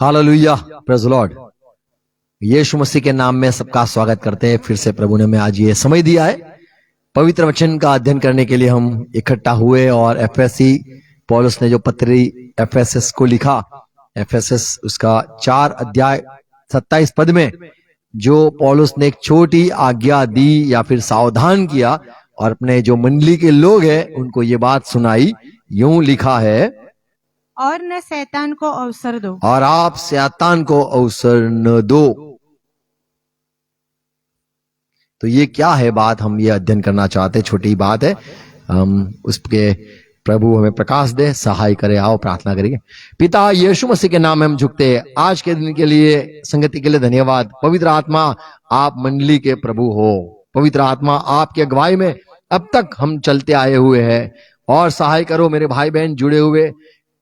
Hallelujah, praise the lord. Yeshu Masih के नाम में सबका स्वागत करते हैं। फिर से प्रभु ने हमें आज ये समय दिया है, पवित्र वचन का अध्ययन करने के लिए हम इकट्ठा हुए। और एफएससी पौलुस ने जो पत्री एफएसएस को लिखा, एफएसएस उसका 4 अध्याय 27 पद में जो पौलुस ने एक छोटी आज्ञा दी या फिर सावधान किया और अपने जो मंडली के लोग हैं उनको ये बात सुनाई। यूं लिखा है, और न शैतान को अवसर दो। और आप शैतान को अवसर न दो। तो ये क्या है बात, हम ये अध्ययन करना चाहते हैं। छोटी बात है, हम उसके प्रभु हमें प्रकाश दे, सहाय करे। आओ प्रार्थना करेंगे। पिता यीशु मसीह के नाम में हम झुकते हैं। आज के दिन के लिए, संगति के लिए धन्यवाद। पवित्र आत्मा, आप मंडली के प्रभु हो। पवित्र आत्मा, आपके अगुवाई में अब तक हम चलते आए हुए हैं, और सहाय करो मेरे भाई बहन जुड़े हुए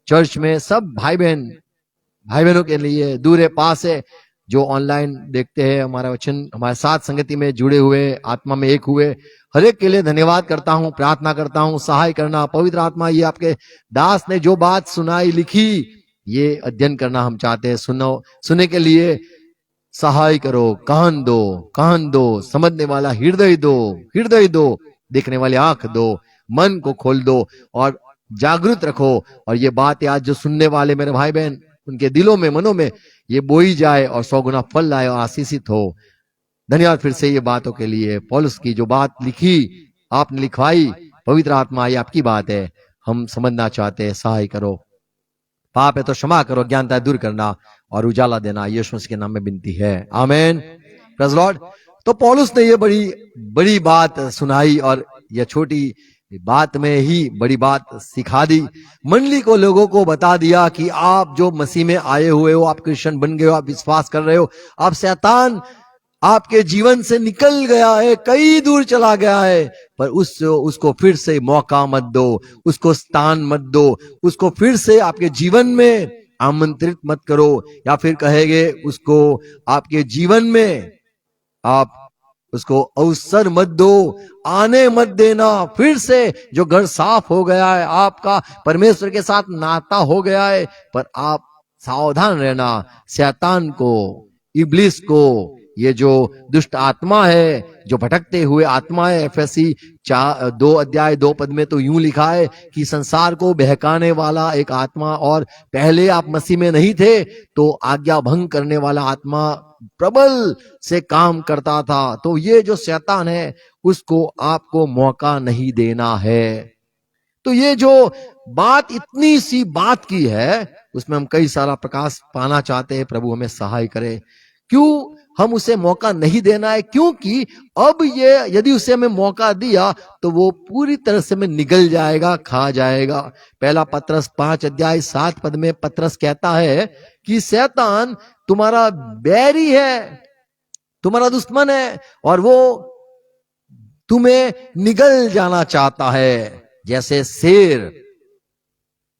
चर्च में, सब भाई बहनों के लिए, दूर पास है, जो ऑनलाइन देखते हैं हमारा वचन, हमारे साथ संगति में जुड़े हुए, आत्मा में एक हुए, हर एक के लिए धन्यवाद करता हूं, प्रार्थना करता हूं, सहाय करना। पवित्र आत्मा, ये आपके दास ने जो बात सुनाई लिखी, ये अध्ययन करना हम चाहते हैं। सुनने के लिए सहाय करो। कान दो, समझने वाला हृदय दो, देखने वाली आंख दो, मन को खोल दो और जागृत रखो। और ये बात आज जो सुनने वाले मेरे भाई बहन, उनके दिलों में, मनों में ये बोई जाए और 100 गुना फल लाए और आशीषित हो। धन्यवाद फिर से ये बातों के लिए। पौलुस की जो बात लिखी, आपने लिखवाई, पवित्र आत्मा, ये आपकी बात है, हम समझना चाहते हैं, सहाय करो। पाप है तो क्षमा करो, ज्ञानता दूर करना और उजाला देना। यीशु मसीह के नाम में विनती है, आमीन, प्रेज़ द लॉर्ड। तो पौलुस ने ये बड़ी बात सुनाई, और यह छोटी बात में ही बड़ी बात सिखा दी। मंडली को, लोगों को बता दिया कि आप जो मसीह में आए हुए हो, आप क्रिश्चियन बन गए हो, आप विश्वास कर रहे हो, आप शैतान आपके जीवन से निकल गया है, कई दूर चला गया है, पर उसको फिर से मौका मत दो, उसको स्थान मत दो, उसको फिर से आपके जीवन में आमंत्रित मत करो, या फिर कहेंगे उसको आपके जीवन में आप उसको अवसर मत दो, आने मत देना। फिर से जो घर साफ हो गया है, आपका परमेश्वर के साथ नाता हो गया है, पर आप सावधान रहना। शैतान को, इब्लिस को, ये जो दुष्ट आत्मा है, जो भटकते हुए आत्मा है, एफएससी 2 अध्याय 2 पद में तो यूं लिखा है कि संसार को बहकाने वाला एक आत्मा, और पहले आप मसीह में नहीं थे तो आज्ञा भंग करने वाला आत्मा प्रबल से काम करता था। तो ये जो शैतान है, उसको आपको मौका नहीं देना है। तो ये जो बात, इतनी सी बात की है, उसमें हम कई सारा प्रकाश पाना चाहते हैं। प्रभु हमें सहाय करे। क्यों हम उसे मौका नहीं देना है? क्योंकि अब ये, यदि उसे हमें मौका दिया तो वो पूरी तरह से में निगल जाएगा, खा जाएगा। पहला पत्रस 5 अध्याय 7 पद में पत्रस कहता है कि शैतान तुम्हारा बैरी है, तुम्हारा दुश्मन है, और वो तुम्हें निगल जाना चाहता है। जैसे शेर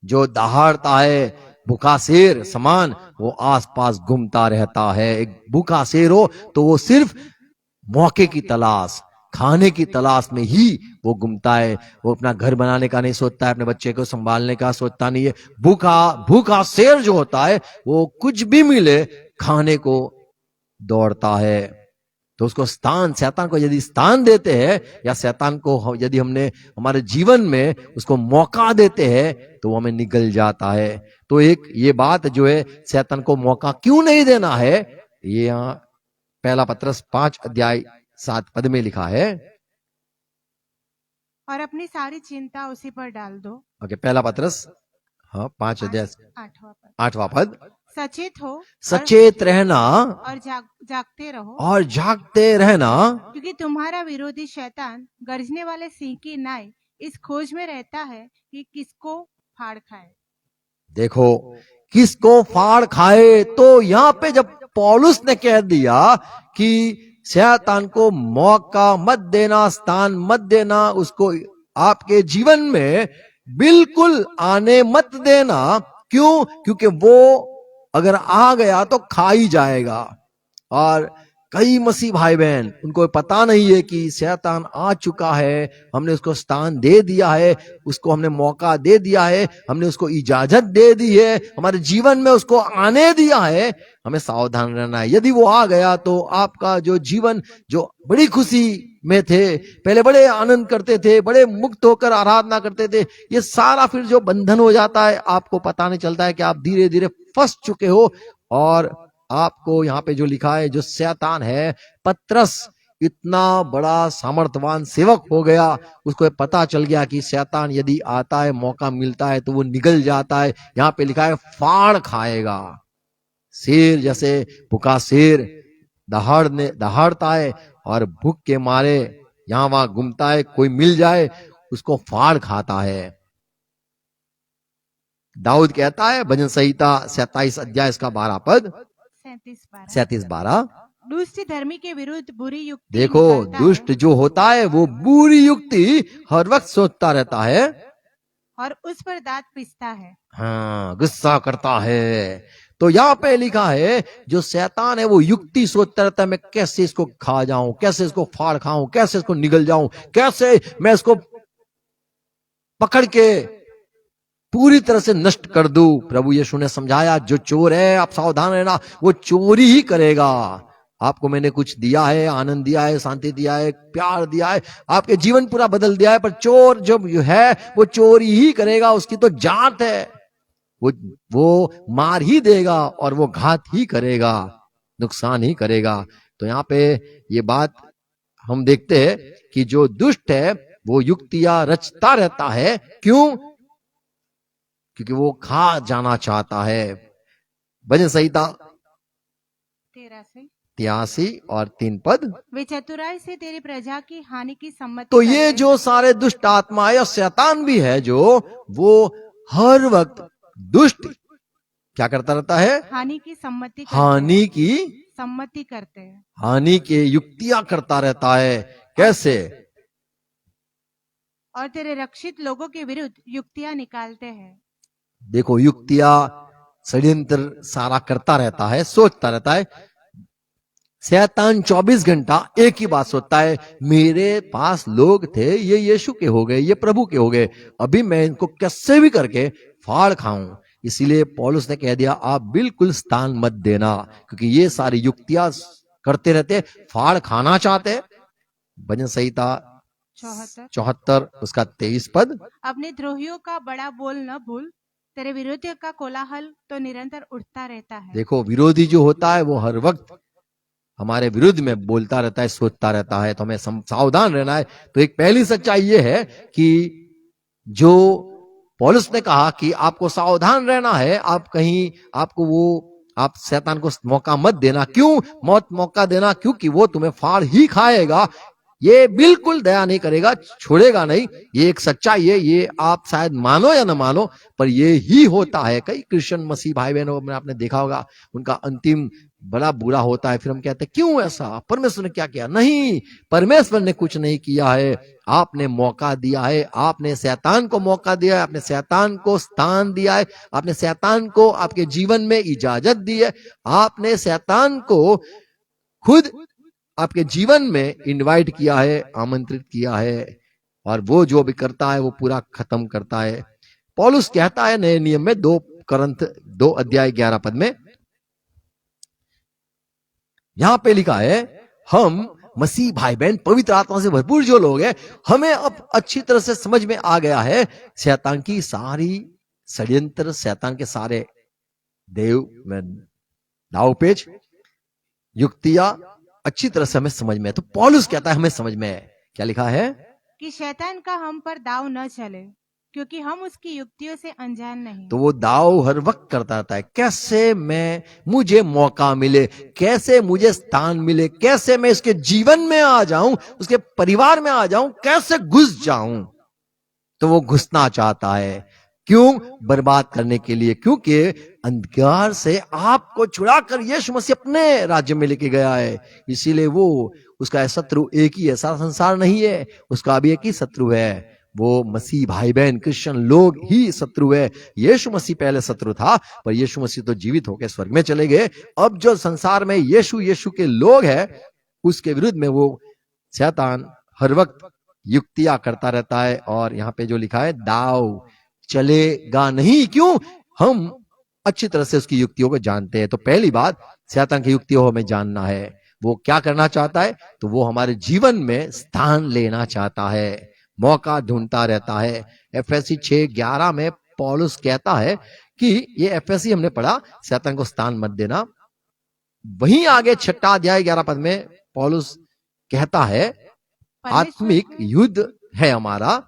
जो दहाड़ता है, भूखा शेर समान वो आसपास घूमता रहता है। एक भूखा शेर हो तो वो सिर्फ मौके की तलाश, खाने की तलाश में ही वो घूमता है। वो अपना घर बनाने का नहीं सोचता है, अपने बच्चे को संभालने का सोचता नहीं है। भूखा शेर जो होता है, वो कुछ भी मिले खाने को दौड़ता है। तो उसको स्थान, शैतान को यदि स्थान देते हैं, या शैतान को यदि हमने हमारे जीवन में उसको मौका देते हैं, तो वो हमें निगल जाता है। तो एक ये बात जो है, शैतान को मौका क्यों नहीं देना है, ये यहाँ पहला पत्रस 5 अध्याय 7 पद में लिखा है। और अपनी सारी चिंता उसी पर डाल दो। ओके, पहला पत्रस 5 अध्याय 8वां पद। सचेत रहना और जागते रहना, क्योंकि तुम्हारा विरोधी शैतान गरजने वाले सिंह की नाई इस खोज में रहता है कि किसको फाड़ खाए। देखो, किसको फाड़ खाए। तो यहाँ पे जब पौलुस ने कह दिया कि शैतान को मौका मत देना, स्थान मत देना, उसको आपके जीवन में बिल्कुल आने मत देना। क्यों? क्योंकि वो अगर आ गया तो खा ही जाएगा। और कई मसीह भाई बहन, उनको पता नहीं है कि शैतान आ चुका है, हमने उसको स्थान दे दिया है, उसको हमने मौका दे दिया है, हमने उसको इजाजत दे दी है, हमारे जीवन में उसको आने दिया है। हमें सावधान रहना है। यदि वो आ गया तो आपका जो जीवन, जो बड़ी खुशी में थे, पहले बड़े आनंद करते थे, बड़े मुक्त होकर आराधना करते थे, ये सारा फिर जो बंधन हो जाता है, आपको पता नहीं चलता है कि आप धीरे धीरे फंस चुके हो। और आपको यहाँ पे जो लिखा है, जो शैतान है, पतरस इतना बड़ा सामर्थ्यवान सेवक हो गया, उसको पता चल गया कि शैतान यदि आता है, मौका मिलता है तो वो निगल जाता है। यहाँ पे लिखा है फाड़ खाएगा। शेर जैसे भूखा शेर दहाड़ता है और भूख के मारे यहां वहां घूमता है, कोई मिल जाए उसको फाड़ खाता है। दाऊद कहता है भजन संहिता 27 अध्याय इसका 12 पद, 37-12, दुष्ट धर्मी के विरुद्ध बुरी युक्ति देखो निकालता दुष्ट है जो होता है वो बुरी युक्ति हर वक्त सोचता रहता है, और उस पर दांत पिसता है। हाँ, गुस्सा करता है। तो यहाँ पे लिखा है जो शैतान है वो युक्ति सोचता रहता है, मैं कैसे इसको खा जाऊं, कैसे इसको फाड़ खाऊं, कैसे इसको निगल जाऊं, कैसे मैं इसको पकड़ के पूरी तरह से नष्ट कर दूं। प्रभु यीशु ने समझाया जो चोर है, आप सावधान रहना, वो चोरी ही करेगा। आपको मैंने कुछ दिया है, आनंद दिया है, शांति दिया है, प्यार दिया है, आपके जीवन पूरा बदल दिया है, पर चोर जब है वो चोरी ही करेगा। उसकी तो जात है, वो मार ही देगा और वो घात ही करेगा, नुकसान ही करेगा। तो यहाँ पे ये बात हम देखते हैं कि जो दुष्ट है वो युक्तियां रचता रहता है। क्यों? क्योंकि वो खा जाना चाहता है। भजन संहिता 83 और 3 पद, वे चतुराई से तेरी प्रजा की हानि की सम्मति तो करते ये हैं। जो सारे दुष्ट आत्मा या शैतान भी है, जो वो हर वक्त दुष्ट क्या करता रहता है? हानि की सम्मति करते हानि हैं। की सम्मति करते हैं हानि के युक्तियां करता रहता है। कैसे? और तेरे रक्षित लोगों के विरुद्ध युक्तियां निकालते हैं। देखो युक्तियां, षड्यंत्र सारा करता रहता है, सोचता रहता है। शैतान 24 घंटा एक ही बात सोचता है, मेरे पास लोग थे, ये यीशु के हो गए, ये प्रभु के हो गए, अभी मैं इनको कैसे भी करके फाड़ खाऊं। इसीलिए पौलुस ने कह दिया आप बिल्कुल स्थान मत देना, क्योंकि ये सारी युक्तियां करते रहते, फाड़ खाना चाहते। भजन संहिता 74 उसका 23 पद, अपने द्रोहियों का बड़ा बोल न भूल, तेरे विरोधियों का कोलाहल तो निरंतर उठता रहता है। देखो विरोधी जो होता है वो हर वक्त हमारे विरुद्ध में बोलता रहता है, सोचता रहता है, तो हमें सावधान रहना है। तो एक पहली सच्चाई ये है कि जो पौलुस ने कहा कि आपको सावधान रहना है, आप कहीं आपको वो आप शैतान को मौका मत देना। क्यों मौत मौका देना? क्योंकि वो तुम्हें फाड़ ही खाएगा, ये बिल्कुल दया नहीं करेगा, छोड़ेगा नहीं। ये एक सच्चाई है, ये आप शायद मानो या ना मानो, पर ये ही होता है। कई क्रिश्चियन मसीह भाई बहनों में आपने देखा होगा, उनका अंतिम बड़ा बुरा होता है। फिर हम कहते हैं क्यों ऐसा, परमेश्वर ने क्या किया? नहीं, परमेश्वर ने कुछ नहीं किया है, आपने मौका दिया है, आपने शैतान को मौका दिया है, आपने शैतान को स्थान दिया है, आपने शैतान को आपके जीवन में इजाजत दी है, आपने शैतान को खुद आपके जीवन में इनवाइट किया है, आमंत्रित किया है, और वो जो भी करता है वो पूरा खत्म करता है। पौलुस कहता है नए नियम में 2 करंथ 2 अध्याय 11 पद में, यहां पे लिखा है हम मसीह भाई बहन पवित्र आत्मा से भरपूर जो लोग हैं, हमें अब अच्छी तरह से समझ में आ गया है शैतान की सारी षड्यंत्र, शैतान के सारे दावपेच, युक्तियां अच्छी तरह से हमें समझ में है। तो पौलुस कहता है हमें समझ में है, क्या लिखा है? कि शैतान का हम पर दाव न चले, क्योंकि हम उसकी युक्तियों से अनजान नहीं। तो वो दाव हर वक्त करता रहता है, कैसे मुझे मौका मिले, कैसे मुझे स्थान मिले, कैसे मैं इसके जीवन में आ जाऊं, उसके परिवार में आ जाऊं, कैसे घुस जाऊं। तो वो घुसना चाहता है। क्यों? बर्बाद करने के लिए। क्योंकि अंधकार से आपको छुड़ाकर यीशु मसीह अपने राज्य में लेके गया है। इसीलिए वो उसका शत्रु एक ही है, सारा संसार नहीं है, उसका भी एक ही शत्रु है, वो मसीह भाई बहन क्रिश्चियन लोग ही शत्रु है। यीशु मसीह पहले शत्रु था, पर यीशु मसीह तो जीवित होकर स्वर्ग में चले गए। अब जो संसार में यीशु यीशु के लोग हैं, उसके विरुद्ध में वो शैतान हर वक्त युक्तियां करता रहता है। और यहाँ पे जो लिखा है, दाव चलेगा नहीं। क्यों? हम अच्छी तरह से उसकी युक्तियों को जानते हैं। तो पहली बात, शैतान की युक्तियों को हमें जानना है। वो क्या करना चाहता है? तो वो हमारे जीवन में स्थान लेना चाहता है, मौका ढूंढता रहता है। एफएससी 6:11 में पौलुस कहता है कि ये एफएससी हमने पढ़ा, शैतान को स्थान मत देना। वहीं आगे 6 अध्याय 11 पद में पौलुस कहता है, आत्मिक युद्ध है हमारा।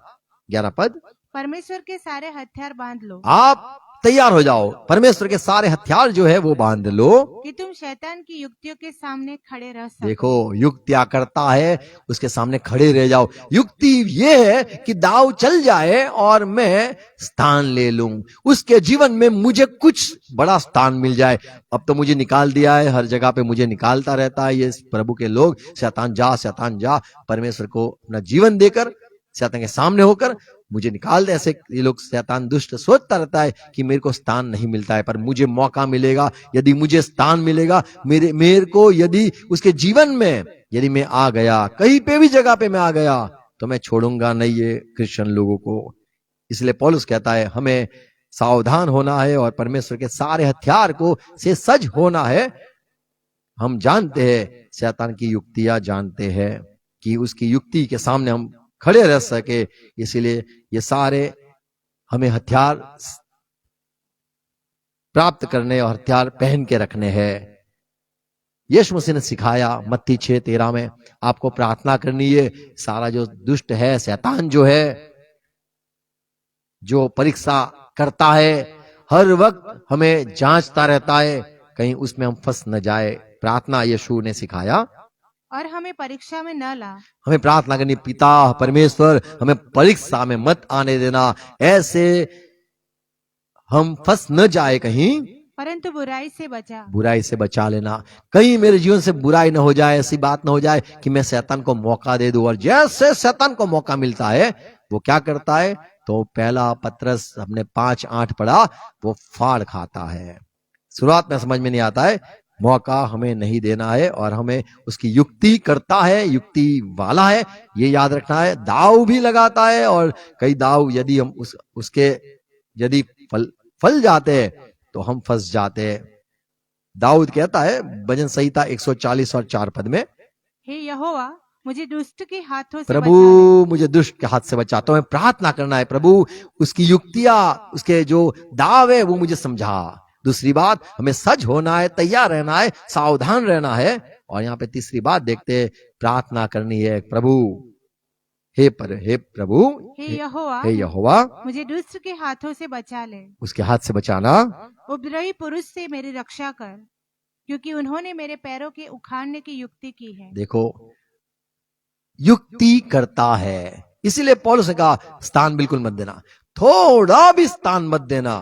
11 पद, परमेश्वर के सारे हथियार बांध लो, आप तैयार हो जाओ, परमेश्वर के सारे हथियार जो है वो बांध लो, कि तुम शैतान की युक्तियों के सामने खड़े रह सको। देखो युक्तियां करता है, उसके सामने खड़े रह जाओ। युक्ति ये है कि दाव चल जाए और मैं स्थान ले लूं, उसके जीवन में मुझे कुछ बड़ा स्थान मिल जाए। अब तो मुझे निकाल दिया है, हर जगह पे मुझे निकालता रहता है ये प्रभु के लोग। शैतान जा, शैतान जा। परमेश्वर को अपना जीवन देकर, शैतान के सामने होकर मुझे निकाल दे। ऐसे ये लोग, शैतान दुष्ट सोचता रहता है कि मेरे को स्थान नहीं मिलता है, पर मुझे मौका मिलेगा। यदि मुझे स्थान मिलेगा, मेरे को यदि उसके जीवन में यदि मैं आ गया, कहीं पे भी जगह पे मैं आ गया, तो मैं छोड़ूंगा नहीं ये क्रिश्चियन लोगों को। इसलिए पौलुस कहता है हमें सावधान होना है और परमेश्वर के सारे हथियार को से सज होना है। हम जानते हैं शैतान की युक्तियां, जानते हैं कि उसकी युक्ति के सामने हम खड़े रह सके, इसीलिए ये सारे हमें हथियार प्राप्त करने और हथियार पहन के रखने हैं। यीशु मसीह ने सिखाया मत्ती 6:13 में, आपको प्रार्थना करनी है। सारा जो दुष्ट है, शैतान जो है, जो परीक्षा करता है, हर वक्त हमें जांचता रहता है, कहीं उसमें हम फंस न जाए। प्रार्थना यीशु ने सिखाया, और हमें परीक्षा में न ला। हमें प्रार्थना करनी, पिता परमेश्वर हमें परीक्षा में मत आने देना, ऐसे हम फंस न जाए कहीं, परंतु बुराई से बचा। बुराई से बचा लेना। कहीं मेरे जीवन से बुराई न हो जाए, ऐसी बात न हो जाए कि मैं शैतान को मौका दे दूं। और जैसे शैतान को मौका मिलता है, वो क्या करता है? तो पहला पत्रस हमने 5:8 पढ़ा, वो फाड़ खाता है। शुरुआत में समझ में नहीं आता है, मौका हमें नहीं देना है और हमें उसकी युक्ति करता है, युक्ति वाला है, ये याद रखना है। दाव भी लगाता है, और कई दाव यदि हम उसके यदि फल जाते हैं तो हम फंस जाते हैं। दाऊद कहता है भजन संहिता 140 और 4 पद में, हे यहोवा, मुझे दुष्ट के हाथों से प्रभु बचा ले। मुझे दुष्ट के हाथ से बचा। तो हमें प्रार्थना करना है, प्रभु उसकी युक्तियां, उसके जो दाव है वो मुझे समझा। दूसरी बात, हमें सज होना है, तैयार रहना है, सावधान रहना है। और यहाँ पे तीसरी बात देखते हैं, प्रार्थना करनी है, प्रभु हे प्रभु हे यहोवा, हे यहोवा, मुझे दुष्ट के हाथों से बचा ले। उसके हाथ से बचाना। उपद्रवी पुरुष से मेरी रक्षा कर, क्योंकि उन्होंने मेरे पैरों के उखाड़ने की युक्ति की है। देखो युक्ति करता है, इसीलिए पौलुस ने कहा स्थान बिल्कुल मत देना, थोड़ा भी स्थान मत देना।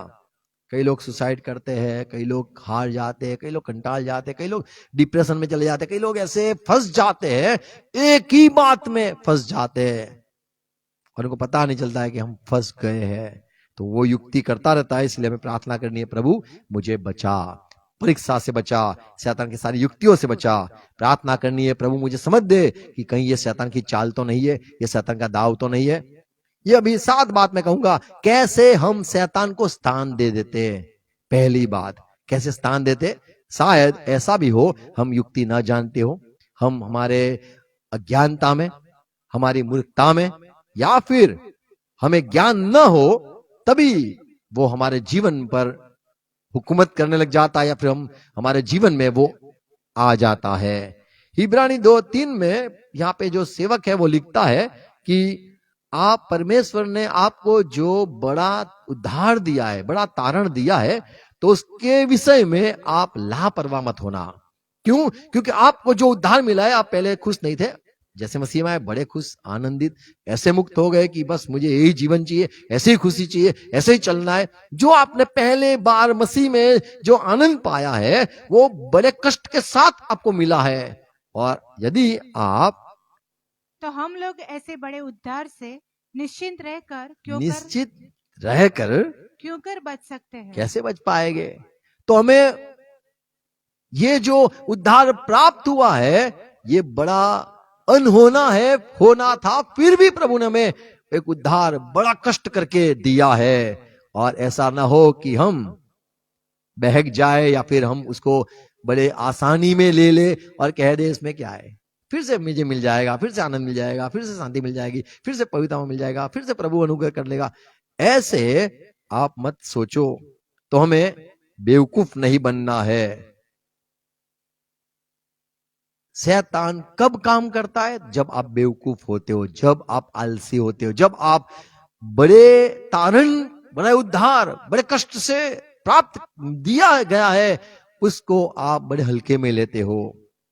कई लोग सुसाइड करते हैं, कई लोग हार जाते हैं, कई लोग कंटाल जाते हैं, कई लोग डिप्रेशन में चले जाते हैं, कई लोग ऐसे फंस जाते हैं, एक ही बात में फंस जाते हैं और उनको पता नहीं चलता है कि हम फंस गए हैं। तो वो युक्ति करता रहता है। इसलिए हमें प्रार्थना करनी है, प्रभु मुझे बचा, परीक्षा से बचा, शैतान की सारी युक्तियों से बचा। प्रार्थना करनी है, प्रभु मुझे समझ दे कि कहीं ये शैतान की चाल तो नहीं है, ये शैतान का दाव तो नहीं है। ये अभी 7 बात मैं कहूंगा, कैसे हम शैतान को स्थान दे देते हैं। पहली बात, कैसे स्थान देते? शायद ऐसा भी हो हम युक्ति ना जानते हो, हम हमारे अज्ञानता में, हमारी मूर्खता में, या फिर हमें ज्ञान न हो, तभी वो हमारे जीवन पर हुकूमत करने लग जाता है, या फिर हम हमारे जीवन में वो आ जाता है। इब्रानी 2:3 में यहाँ पे जो सेवक है वो लिखता है कि आप, परमेश्वर ने आपको जो बड़ा उद्धार दिया है, बड़ा तारण दिया है, तो उसके विषय में आप लापरवाह मत होना। क्यों? क्योंकि आपको जो उद्धार मिला है, आप पहले खुश नहीं थे, जैसे मसीह में आए बड़े खुश, आनंदित, ऐसे मुक्त हो गए कि बस मुझे यही जीवन चाहिए, ऐसे ही खुशी चाहिए, ऐसे ही चलना है। जो आपने पहले बार मसीह में जो आनंद पाया है, वो बड़े कष्ट के साथ आपको मिला है। और यदि आप, तो हम लोग ऐसे बड़े उद्धार से निश्चिंत रहकर निश्चित रहकर क्यों कर बच सकते हैं। कैसे बच पाएंगे? तो हमें ये जो उद्धार प्राप्त हुआ है ये बड़ा अनहोना है, होना था, फिर भी प्रभु ने हमें एक उद्धार बड़ा कष्ट करके दिया है। और ऐसा ना हो कि हम बहक जाए या फिर हम उसको बड़े आसानी में ले ले और कह दे इसमें क्या है, फिर से मुझे मिल जाएगा, फिर से आनंद मिल जाएगा, फिर से शांति मिल जाएगी, फिर से पवित्रता मिल जाएगा, फिर से प्रभु अनुग्रह कर लेगा। ऐसे आप मत सोचो। तो हमें बेवकूफ नहीं बनना है। शैतान कब काम करता है? जब आप बेवकूफ होते हो, जब आप आलसी होते हो, जब आप बड़े तारण, बड़े उद्धार बड़े कष्ट से प्राप्त दिया गया है उसको आप बड़े हल्के में लेते हो।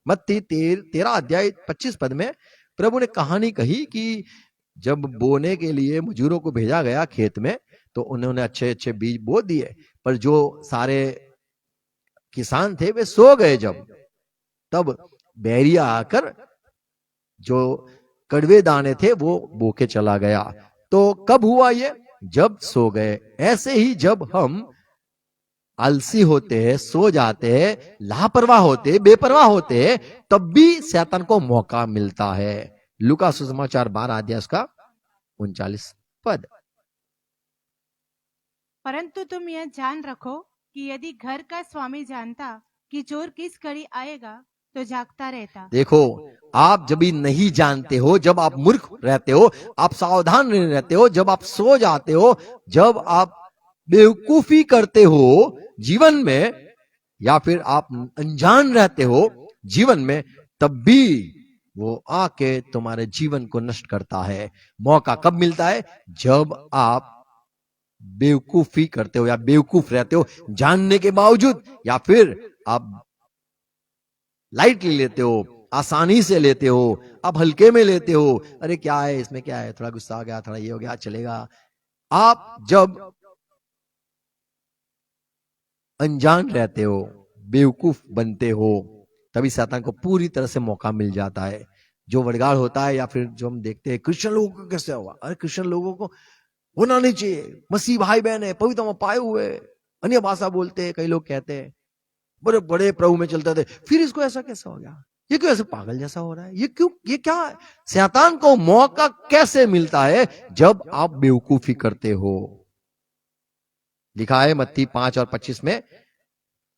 मत्ती 13 अध्याय 25 पद में प्रभु ने कहानी कही कि जब बोने के लिए मजूरों को भेजा गया खेत में तो उन्होंने अच्छे अच्छे बीज बो दिए, पर जो सारे किसान थे वे सो गए। जब तब बैरिया आकर जो कड़वे दाने थे वो बोके चला गया। तो कब हुआ ये? जब सो गए। ऐसे ही जब हम आलसी होते हैं, सो जाते हैं, लापरवाह होते हैं, बेपरवाह होते हैं, तब भी शैतान को मौका मिलता है। लूका सुसमाचार 12 अध्याय उसका 39 पद। परंतु तुम यह जान रखो कि यदि घर का स्वामी जानता कि चोर किस घड़ी आएगा तो जागता रहता। देखो, आप जब भी नहीं जानते हो, जब आप मूर्ख रहते हो, आप सावधान नहीं रहते हो, जब आप सो जाते हो, जब आप बेवकूफी करते हो जीवन में, या फिर आप अनजान रहते हो जीवन में, तब भी वो आके तुम्हारे जीवन को नष्ट करता है। मौका कब मिलता है? जब आप बेवकूफी करते हो या बेवकूफ रहते हो जानने के बावजूद, या फिर आप लाइटली लेते हो, आसानी से लेते हो, आप हल्के में लेते हो। अरे क्या है इसमें, क्या है, थोड़ा गुस्सा आ गया, थोड़ा ये हो गया, चलेगा। आप जब अनजान रहते हो, बेवकूफ बनते हो, तभी शैतान को पूरी तरह से मौका मिल जाता है। जो वडगाड़ होता है या फिर जो हम देखते हैं क्रिश्चियन लोगों को कैसे हुआ, अरे क्रिश्चियन लोगों को होना नहीं चाहिए, मसीह भाई बहन है, पवित्र पाए हुए, अन्य भाषा बोलते हैं, कई लोग कहते हैं, बड़े बड़े प्रभु में चलते थे, फिर इसको ऐसा कैसा हो गया, ये क्यों ऐसे पागल जैसा हो रहा है, ये क्यों, ये क्या है? शैतान को मौका कैसे मिलता है? जब आप बेवकूफी करते हो। लिखा है मत्ती 5 और 25 में,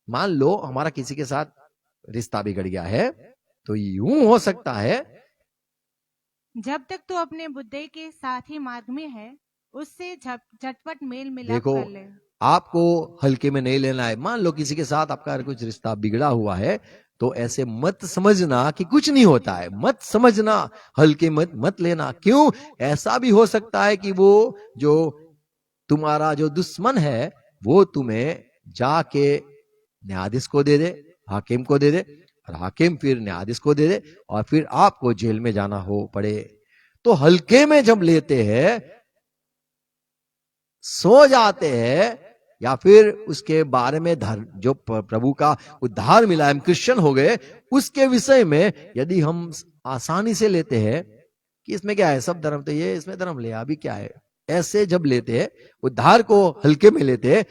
मान लो हमारा किसी के साथ रिश्ता बिगड़ गया है, तो यूं हो सकता है जब तक तू अपने बुद्धि के साथ ही मार्ग में है उससे झटपट मेल मिलाप देखो, कर ले। आपको हल्के में नहीं लेना है। मान लो किसी के साथ आपका कुछ रिश्ता बिगड़ा हुआ है, तो ऐसे मत समझना कि कुछ नहीं होता है, मत समझना, हल्के मत लेना। क्यों? ऐसा भी हो सकता है कि वो जो तुम्हारा जो दुश्मन है वो तुम्हें जाके न्यायाधीश को दे दे, हाकिम को दे दे, और हाकिम फिर न्यायाधीश को दे दे, और फिर आपको जेल में जाना हो पड़े। तो हल्के में जब लेते हैं, सो जाते हैं, या फिर उसके बारे में जो प्रभु का उद्धार मिला, हम क्रिश्चियन हो गए, उसके विषय में यदि हम आसानी से लेते हैं कि इसमें क्या है, सब धर्म तो ये, इसमें धर्म ले, अभी क्या है, ऐसे जब लेते हैं, उद्धार को हल्के में लेते हैं,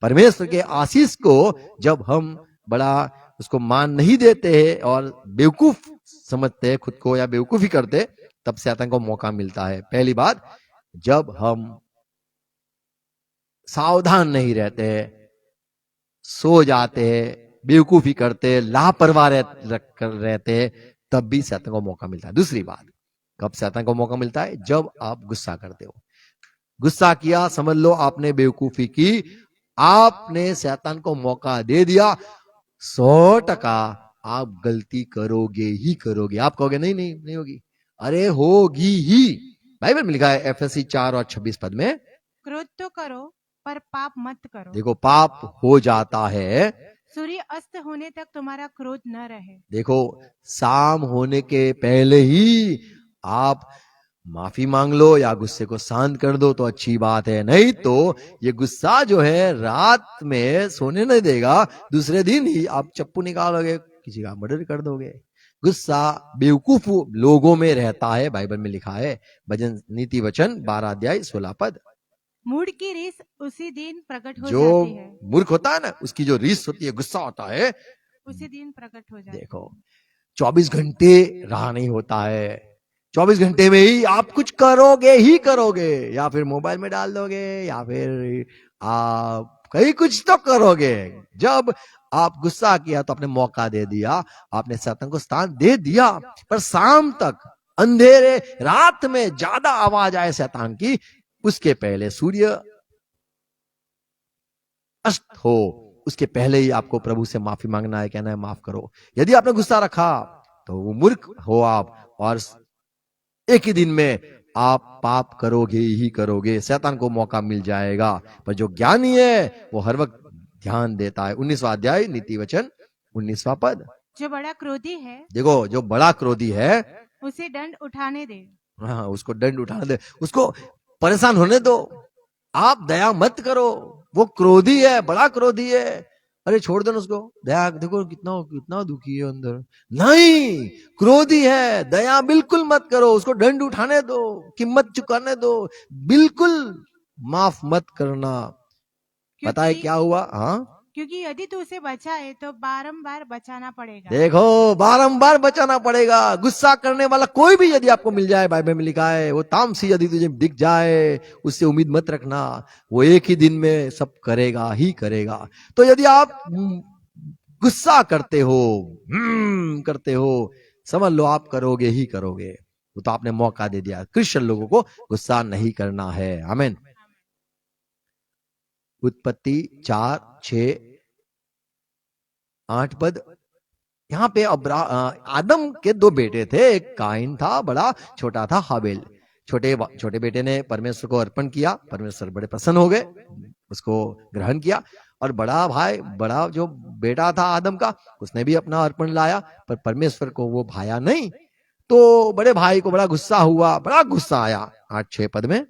परमेश्वर के आशीष को जब हम बड़ा उसको मान नहीं देते हैं और बेवकूफ समझते हैं खुद को या बेवकूफी करते, तब शैतान को मौका मिलता है। पहली बात, जब हम सावधान नहीं रहते, सो जाते हैं, बेवकूफी करते, लापरवाह रहते, तब भी शैतान को मौका मिलता है। दूसरी बात, कब शैतान को मौका मिलता है? जब आप गुस्सा करते हो। गुस्सा किया, समझ लो आपने बेवकूफी की, आपने शैतान को मौका दे दिया, 100% आप गलती करोगे ही करोगे। आप कहोगे नहीं नहीं नहीं होगी, अरे होगी ही। बाइबल में लिखा है एफएससी 4 और 26 पद में, क्रोध तो करो पर पाप मत करो। देखो, पाप हो जाता है, सूर्य अस्त होने तक तुम्हारा क्रोध न रहे। देखो, शाम होने के पहले ही आप माफी मांग लो या गुस्से को शांत कर दो तो अच्छी बात है। नहीं तो ये गुस्सा जो है रात में सोने नहीं देगा, दूसरे दिन ही आप चप्पू निकालोगे, किसी का मर्डर कर दोगे। गुस्सा बेवकूफ लोगों में रहता है, बाइबल में लिखा है। भजन नीति वचन 12 अध्याय 16 पद। मूड की रीस उसी दिन प्रकट हो जो जाती है, मूर्ख होता है ना, उसकी जो रीस होती है, गुस्सा होता है, उसी दिन प्रकट हो जाती देखो है। 24 घंटे रहा नहीं होता है। 24 घंटे में ही आप कुछ करोगे ही करोगे, या फिर मोबाइल में डाल दोगे, या फिर आप कहीं कुछ तो करोगे। जब आप गुस्सा किया तो आपने मौका दे दिया, आपने शैतान को स्थान दे दिया। पर शाम तक अंधेरे रात में ज्यादा आवाज आए शैतान की, उसके पहले सूर्य अस्त हो, उसके पहले ही आपको प्रभु से माफी मांगना है, कहना है माफ करो। यदि आपने गुस्सा रखा तो वो मूर्ख हो आप, और एक ही दिन में आप पाप करोगे ही करोगे, शैतान को मौका मिल जाएगा। पर जो ज्ञानी है वो हर वक्त ध्यान देता है। 19वां अध्याय नीति वचन 19वां पद। जो बड़ा क्रोधी है देखो जो बड़ा क्रोधी है, उसे दंड उठाने दे। हाँ उसको दंड उठाने दे, उसको परेशान होने दो। आप दया मत करो, वो क्रोधी है, बड़ा क्रोधी है, अरे छोड़ दो ना उसको। दया देखो कितना कितना दुखी है अंदर, नहीं क्रोधी है, दया बिल्कुल मत करो, उसको दंड उठाने दो, कीमत चुकाने दो, बिल्कुल माफ मत करना। पता है क्योंकि क्या हुआ? हाँ क्योंकि यदि तू उसे बचाए तो बारंबार बचाना पड़ेगा। देखो बारंबार बचाना पड़ेगा। गुस्सा करने वाला कोई भी यदि आपको मिल जाए, बाइबल में लिखा है वो तामसी यदि तुझे दिख जाए, उससे उम्मीद मत रखना, वो एक ही दिन में सब करेगा ही करेगा। तो यदि आप गुस्सा करते हो, करते हो, समझ लो आप करोगे ही करोगे। वो तो आपने मौका दे दिया। क्रिश्चियन लोगों को गुस्सा नहीं करना है। आमीन। उत्पत्ति 4:6-8 पद। यहाँ पे आदम के दो बेटे थे, एक काइन था बड़ा, छोटा था हाबिल। छोटे बेटे ने परमेश्वर को अर्पण किया, परमेश्वर बड़े प्रसन्न हो गए, उसको ग्रहण किया। और बड़ा भाई, बड़ा जो बेटा था आदम का, उसने भी अपना अर्पण लाया, पर परमेश्वर को वो भाया नहीं। तो बड़े भाई को बड़ा गुस्सा हुआ, बड़ा गुस्सा आया। 8-6 पद में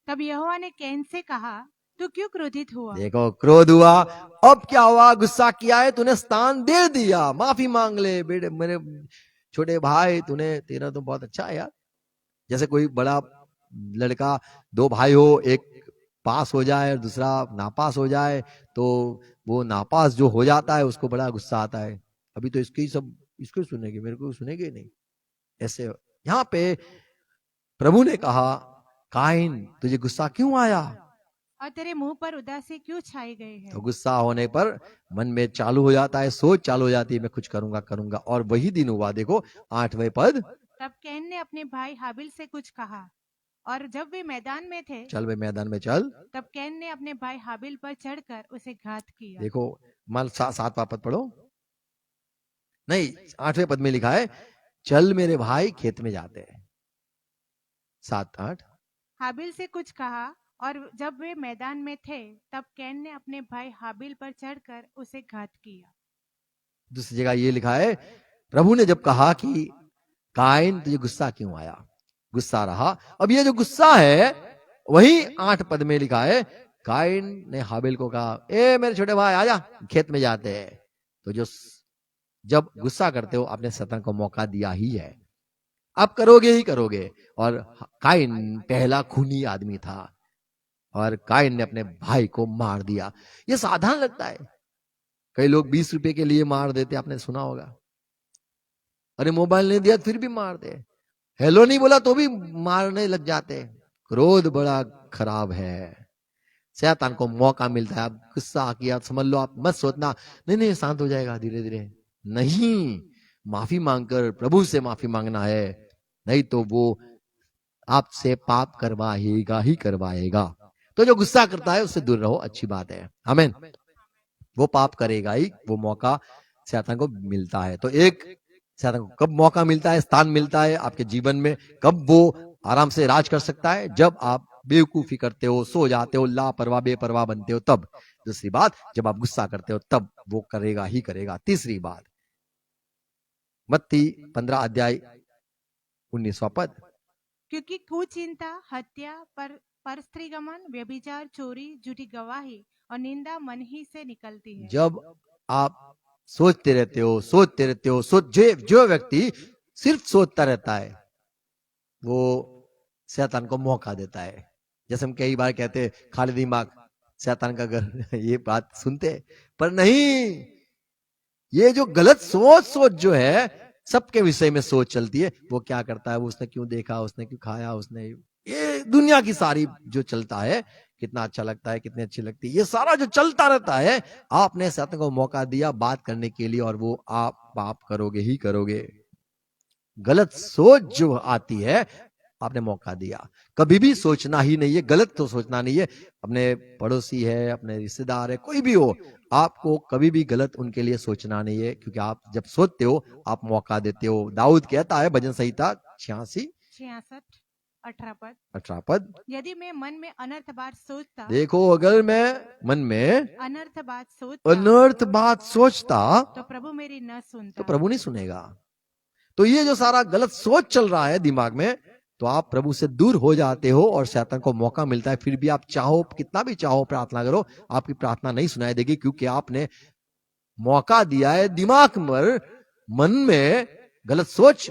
तब यहोवा ने कैन से कहा, तू क्यों क्रोधित हुआ? देखो क्रोध हुआ। अब क्या हुआ? गुस्सा किया है तूने, स्थान दे दिया, माफी मांग ले बेटे, मेरे छोटे भाई, तूने, तेरा तो बहुत अच्छा है यार। जैसे कोई बड़ा लड़का, दो भाई हो, एक पास हो जाए और दूसरा नापास हो जाए, तो वो नापास जो हो जाता है उसको बड़ा गुस्सा आता है, अभी तो इसके ही सब इसको सुनेगी, मेरे को सुनेगी नहीं। ऐसे यहाँ पे प्रभु ने कहा, काइन तुझे गुस्सा क्यों आया? और तेरे मुंह पर उदासी क्यों छाई गई है? तो गुस्सा होने पर मन में चालू हो जाता है, सोच चालू हो जाती है, मैं कुछ करूंगा करूंगा। और वही दिन हुआ, देखो 8वें पद। तब कैन ने अपने भाई हाबिल से कुछ कहा, और जब वे मैदान में थे चल वे मैदान में चल। तब कैन ने अपने भाई हाबिल पर चढ़कर उसे घात किया। देखो मान 7वां पद पढ़ो, नहीं 8वें पद में लिखा है, चल मेरे भाई खेत में जाते हैं। 7-8। हाबिल से कुछ कहा, और जब वे मैदान में थे तब कैन ने अपने भाई हाबिल पर चढ़कर उसे घात किया। दूसरी जगह ये लिखा है, प्रभु ने जब कहा कि काइन तुझे गुस्सा क्यों आया, गुस्सा रहा। अब ये जो गुस्सा है वही 8 पद में लिखा है, काइन ने हाबिल को कहा, ए मेरे छोटे भाई आजा खेत में जाते हैं। तो जो जब गुस्सा करते हो आपने शैतान को मौका दिया ही है, आप करोगे ही करोगे। और काइन पहला खूनी आदमी था, और काइन ने अपने भाई को मार दिया। ये साधारण लगता है, कई लोग 20 रुपए के लिए मार देते, आपने सुना होगा। अरे मोबाइल नहीं दिया फिर भी मार दे, हेलो नहीं बोला तो भी मारने लग जाते। क्रोध बड़ा खराब है, शैतान को मौका मिलता है। आप गुस्सा किया समझ लो, आप मत सोचना नहीं नहीं शांत हो जाएगा धीरे धीरे, नहीं, माफी मांगकर प्रभु से माफी मांगना है, नहीं तो वो आपसे पाप करवाएगा ही करवाएगा। तो जो गुस्सा करता है उससे दूर रहो, अच्छी बात है। आमीन। वो पाप करेगा ही, वो मौका शैतान को मिलता है। तो एक शैतान को कब मौका मिलता है, स्थान मिलता है आपके जीवन में, कब वो आराम से राज कर सकता है? जब आप बेवकूफी करते हो, सो जाते हो, लापरवाह बेपरवाह बनते हो, तब। दूसरी बात, जब आप गुस्सा करते हो तब वो करेगा ही करेगा। तीसरी बात, मत्ती 15 अध्याय 19वां पद। क्योंकि कुचिंता, हत्या, पर स्त्रीगमन, व्यभिचार, चोरी, झूठी गवाही और निंदा मन ही से निकलती है। जब आप सोचते रहते हो, सोचते रहते हो, जो व्यक्ति सिर्फ सोचता रहता है वो शैतान को मौका देता है। जैसे हम कई बार कहते हैं खाली दिमाग शैतान का घर ये बात सुनते हैं, पर नहीं, ये जो गलत सोच सोच जो है सबके विषय में सोच चलती है, वो क्या करता है, वो उसने क्यों देखा, उसने क्यों खाया, उसने ये दुनिया की सारी जो चलता है, कितना अच्छा लगता है, कितनी अच्छी लगती है, ये सारा जो चलता रहता है, आपने शैतान को मौका दिया बात करने के लिए और वो आप पाप करोगे ही करोगे। गलत सोच जो आती है आपने मौका दिया। कभी भी सोचना ही नहीं है, गलत तो सोचना नहीं है। अपने पड़ोसी है, अपने रिश्तेदार है, कोई भी हो, आपको कभी भी गलत उनके लिए सोचना नहीं है, क्योंकि आप जब सोचते हो आप मौका देते हो। दाऊद कहता है भजन संहिता 86 66 18 पद, 18 पद, यदि मैं मन में अनर्थ बात सोचता, देखो अगर मैं मन में अनर्थ बात सोचता अनर्थ बात सोचता तो प्रभु मेरी न तो सुनता। प्रभु नहीं सुनेगा। तो ये जो सारा गलत सोच चल रहा है दिमाग में, तो आप प्रभु से दूर हो जाते हो और शैतान को मौका मिलता है। फिर भी आप चाहो, कितना भी चाहो प्रार्थना करो, आपकी प्रार्थना नहीं सुनाई देगी, क्योंकि आपने मौका दिया है दिमाग पर, मन में गलत सोच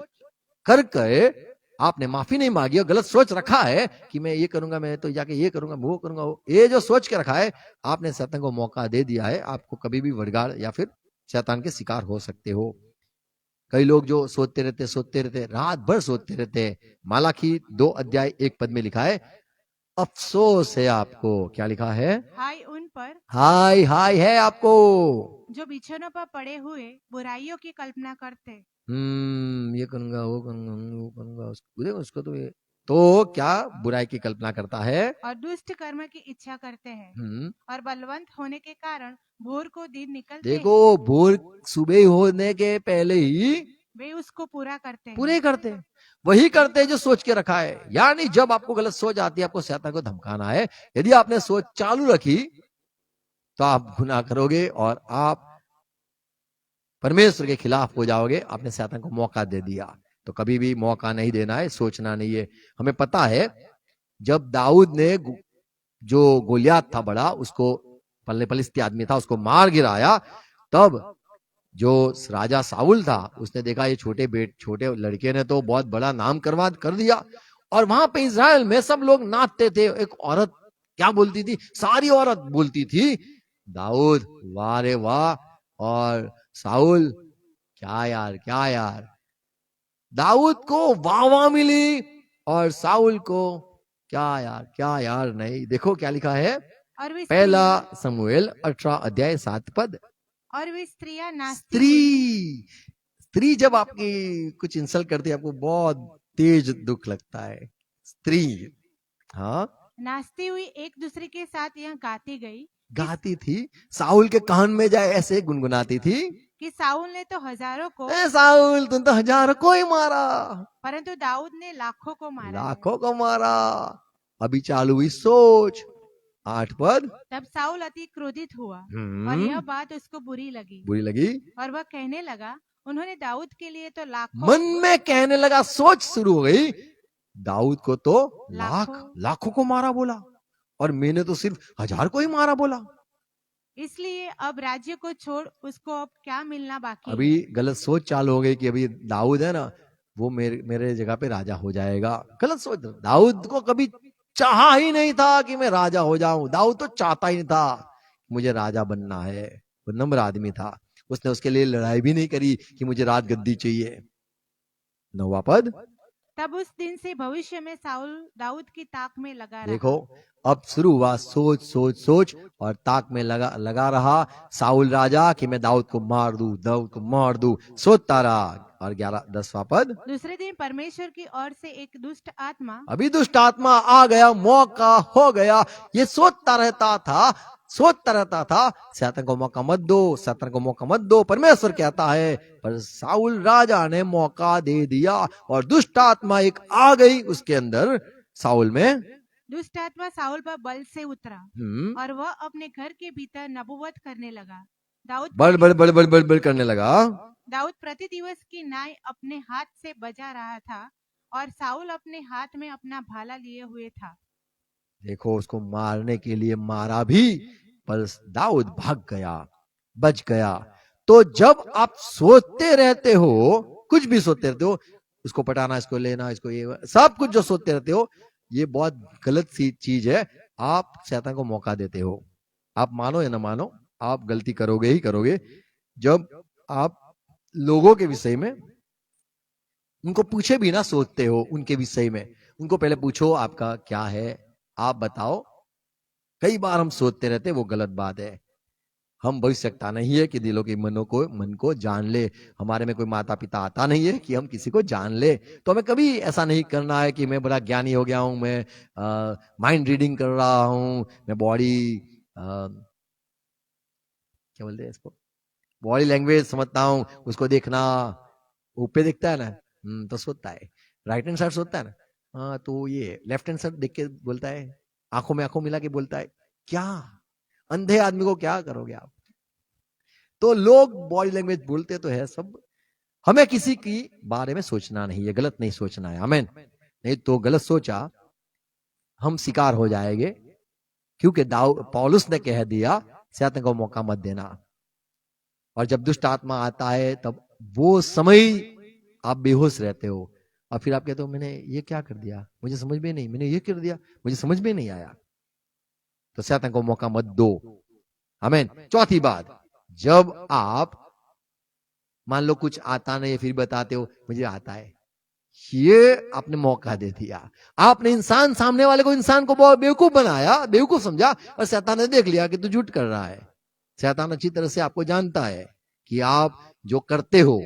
करके आपने माफी नहीं मांगी और गलत सोच रखा है कि मैं ये करूंगा, मैं तो जाके ये करूंगा, वो करूंगा, ये जो सोच के रखा है, आपने शैतान को मौका दे दिया है। आपको कभी भी वरगाड़ या फिर शैतान के शिकार हो सकते हो। कई लोग जो सोचते रहते, रात भर सोचते रहते हैं। मालाखी 2 अध्याय 1 पद में लिखा है, अफसोस है आपको। क्या लिखा है? हाय उन पर हाय हाय है आपको। जो बिछौनों पर पड़े हुए बुराइयों की कल्पना करते। ये करूंगा, वो करूंगा, वो करूंगा, देखो उसको तो क्या बुराई की कल्पना करता है और दुष्ट कर्म की इच्छा करते हैं और बलवंत होने के कारण भोर को दिन निकलते देखो भोर सुबह होने के पहले ही वे उसको पूरा करते हैं। पूरे करते हैं, वही करते हैं जो सोच के रखा है। यानी जब आपको गलत सोच आती है, आपको शैतान को धमकाना है। यदि आपने सोच चालू रखी तो आप गुनाह करोगे और आप परमेश्वर के खिलाफ हो जाओगे। आपने शैतान को मौका दे दिया। तो कभी भी मौका नहीं देना है, सोचना नहीं है। हमें पता है जब दाऊद ने जो गोलियात था बड़ा, उसको फलिस्ती आदमी था, उसको मार गिराया, तब जो राजा साउल था उसने देखा ये छोटे लड़के ने तो बहुत बड़ा नाम कर दिया। और वहां पे इज़राइल में सब लोग नाचते थे। एक औरत क्या बोलती थी, सारी औरत बोलती थी, दाऊद वाह रे वाह, और साउल क्या यार, क्या यार। दाऊद को वाह वाह मिली और साउल को क्या यार, क्या यार नहीं। देखो क्या लिखा है, और वे पहला समूएल 18 अध्याय 7 पद। और वे स्त्रियां नाचती स्त्री स्त्री जब आपकी कुछ इंसल्ट करती है, आपको बहुत तेज दुख लगता है। स्त्री हाँ नाचती हुई एक दूसरे के साथ यह गाती गई गाती थी, साउल के कान में जाए ऐसे गुनगुनाती थी, कि साउल ने तो हजारों को, ए साउल तुम तो हजारों को ही मारा, परंतु दाऊद ने लाखों को मारा है। लाखों को मारा। अभी चालू हुई सोच। 8 पद, तब साउल अति क्रोधित हुआ और यह बात उसको बुरी लगी और वह कहने लगा, उन्होंने दाऊद के लिए तो लाखों, मन में कहने लगा, सोच शुरू हो गई, दाऊद को तो लाखों को मारा बोला, और मैंने तो सिर्फ 1000 को ही मारा बोला। इसलिए अब राज्य को छोड़ उसको अब क्या मिलना बाकी अभी है? गलत सोच चालू हो गई कि अभी दाऊद है ना, वो मेरे जगह पे राजा हो जाएगा। गलत सोच। दाऊद को कभी चाहा ही नहीं था कि मैं राजा हो जाऊं। दाऊद तो चाहता ही नहीं था मुझे राजा बनना है। वो नम्र आदमी था, उसने उसके लिए लड़ाई भी नहीं करी कि मुझे राज गद्दी चाहिए। 9वां पद, तब उस दिन से भविष्य में साउल दाऊद की ताक में लगा देखो रहा। अब शुरू हुआ सोच सोच सोच, और ताक में लगा रहा साउल राजा कि मैं दाऊद को मार दूं, दाऊद को मार दूं, सोचता रहा। और 10वां पद, दूसरे दिन परमेश्वर की ओर से एक दुष्ट आत्मा, अभी दुष्ट आत्मा आ गया, मौका हो गया। ये सोचता रहता था शैतान को मौका मत दो, शैतान को मौका मत दो, परमेश्वर कहता है। पर साउल राजा ने मौका दे दिया और दुष्ट आत्मा एक आ गई उसके अंदर, साउल में। दुष्ट आत्मा साउल पर बल से उतरा और वह अपने घर के भीतर नबूवत करने लगा। दाऊद बड़ करने लगा। दाऊद प्रति दिवस की नाई अपने हाथ से बजा रहा था और साउल अपने हाथ में अपना भाला लिए हुए था। देखो उसको मारने के लिए मारा भी, पर दाऊद भाग गया, बच गया। तो जब आप सोचते रहते हो, कुछ भी सोचते रहते हो, उसको पटाना, इसको लेना, इसको ये सब कुछ जो सोचते रहते हो, ये बहुत गलत सी चीज है। आप शैतान को मौका देते हो। आप मानो या ना मानो, आप गलती करोगे ही करोगे जब आप लोगों के विषय में, उनको पूछे भी ना सोचते हो उनके विषय में। उनको पहले पूछो आपका क्या है, आप बताओ। कई बार हम सोचते रहते, वो गलत बात है। हम भविष्यता नहीं है कि दिलों के मन को जान ले। हमारे में कोई माता पिता आता नहीं है कि हम किसी को जान ले। तो हमें कभी ऐसा नहीं करना है कि मैं बड़ा ज्ञानी हो गया हूं, मैं माइंड रीडिंग कर रहा हूं, मैं बॉडी क्या बोलते हैं इसको, बॉडी लैंग्वेज समझता हूं, उसको देखना। ऊपर दिखता है ना, तो सोचता है। राइट हैंड साइड सोचता है ना, हाँ, तो ये लेफ्ट हैंड साइड देख के बोलता है, आंखों में आंखों मिला के बोलता है। क्या अंधे आदमी को क्या करोगे आप? तो लोग बॉडी लैंग्वेज बोलते तो है सब। हमें किसी की बारे में सोचना नहीं है, गलत नहीं सोचना है, आमीन। नहीं तो गलत सोचा हम शिकार हो जाएंगे, क्योंकि पौलुस ने कह दिया शैतान को मौका मत देना। और जब दुष्ट आत्मा आता है तब वो समय आप बेहोश रहते हो, और फिर आप कहते हो मैंने ये क्या कर दिया, मुझे समझ में नहीं, मैंने ये कर दिया, मुझे समझ में नहीं आया। तो शैतान को मौका मत दो, आमीन। चौथी बात, जब आप मान लो कुछ आता नहीं, फिर बताते हो मुझे आता है, ये आपने मौका दे दिया। आपने इंसान, सामने वाले को, इंसान को बहुत बेवकूफ बनाया, बेवकूफ समझा, और शैतान ने देख लिया कि तू झूठ कर रहा है। शैतान अच्छी तरह से आपको जानता है कि आप जो करते हो।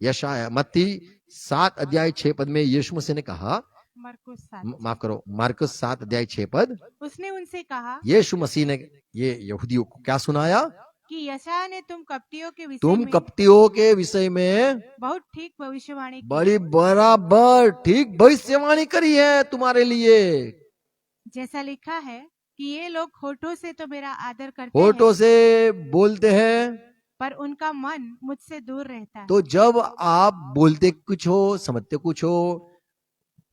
यशाया मत्ती 7:6 में यीशु मसीह ने कहा, मरकुस 7। माफ करो, मार्कुस 7:6। उसने उनसे कहा यीशु मसीह ने ये यहूदियों को क्या सुनाया कि यशायाह ने तुम कपटियों के विषय तुम में कपटियों के विषय में बहुत ठीक भविष्यवाणी की, बड़ी बराबर ठीक भविष्यवाणी करी है तुम्हारे लिए। जैसा लिखा है कि ये लोग होठों से तो मेरा आदर करते होठों हैं, से बोलते हैं, पर उनका मन मुझसे दूर रहता है। तो जब आप बोलते कुछ हो, समझते कुछ हो,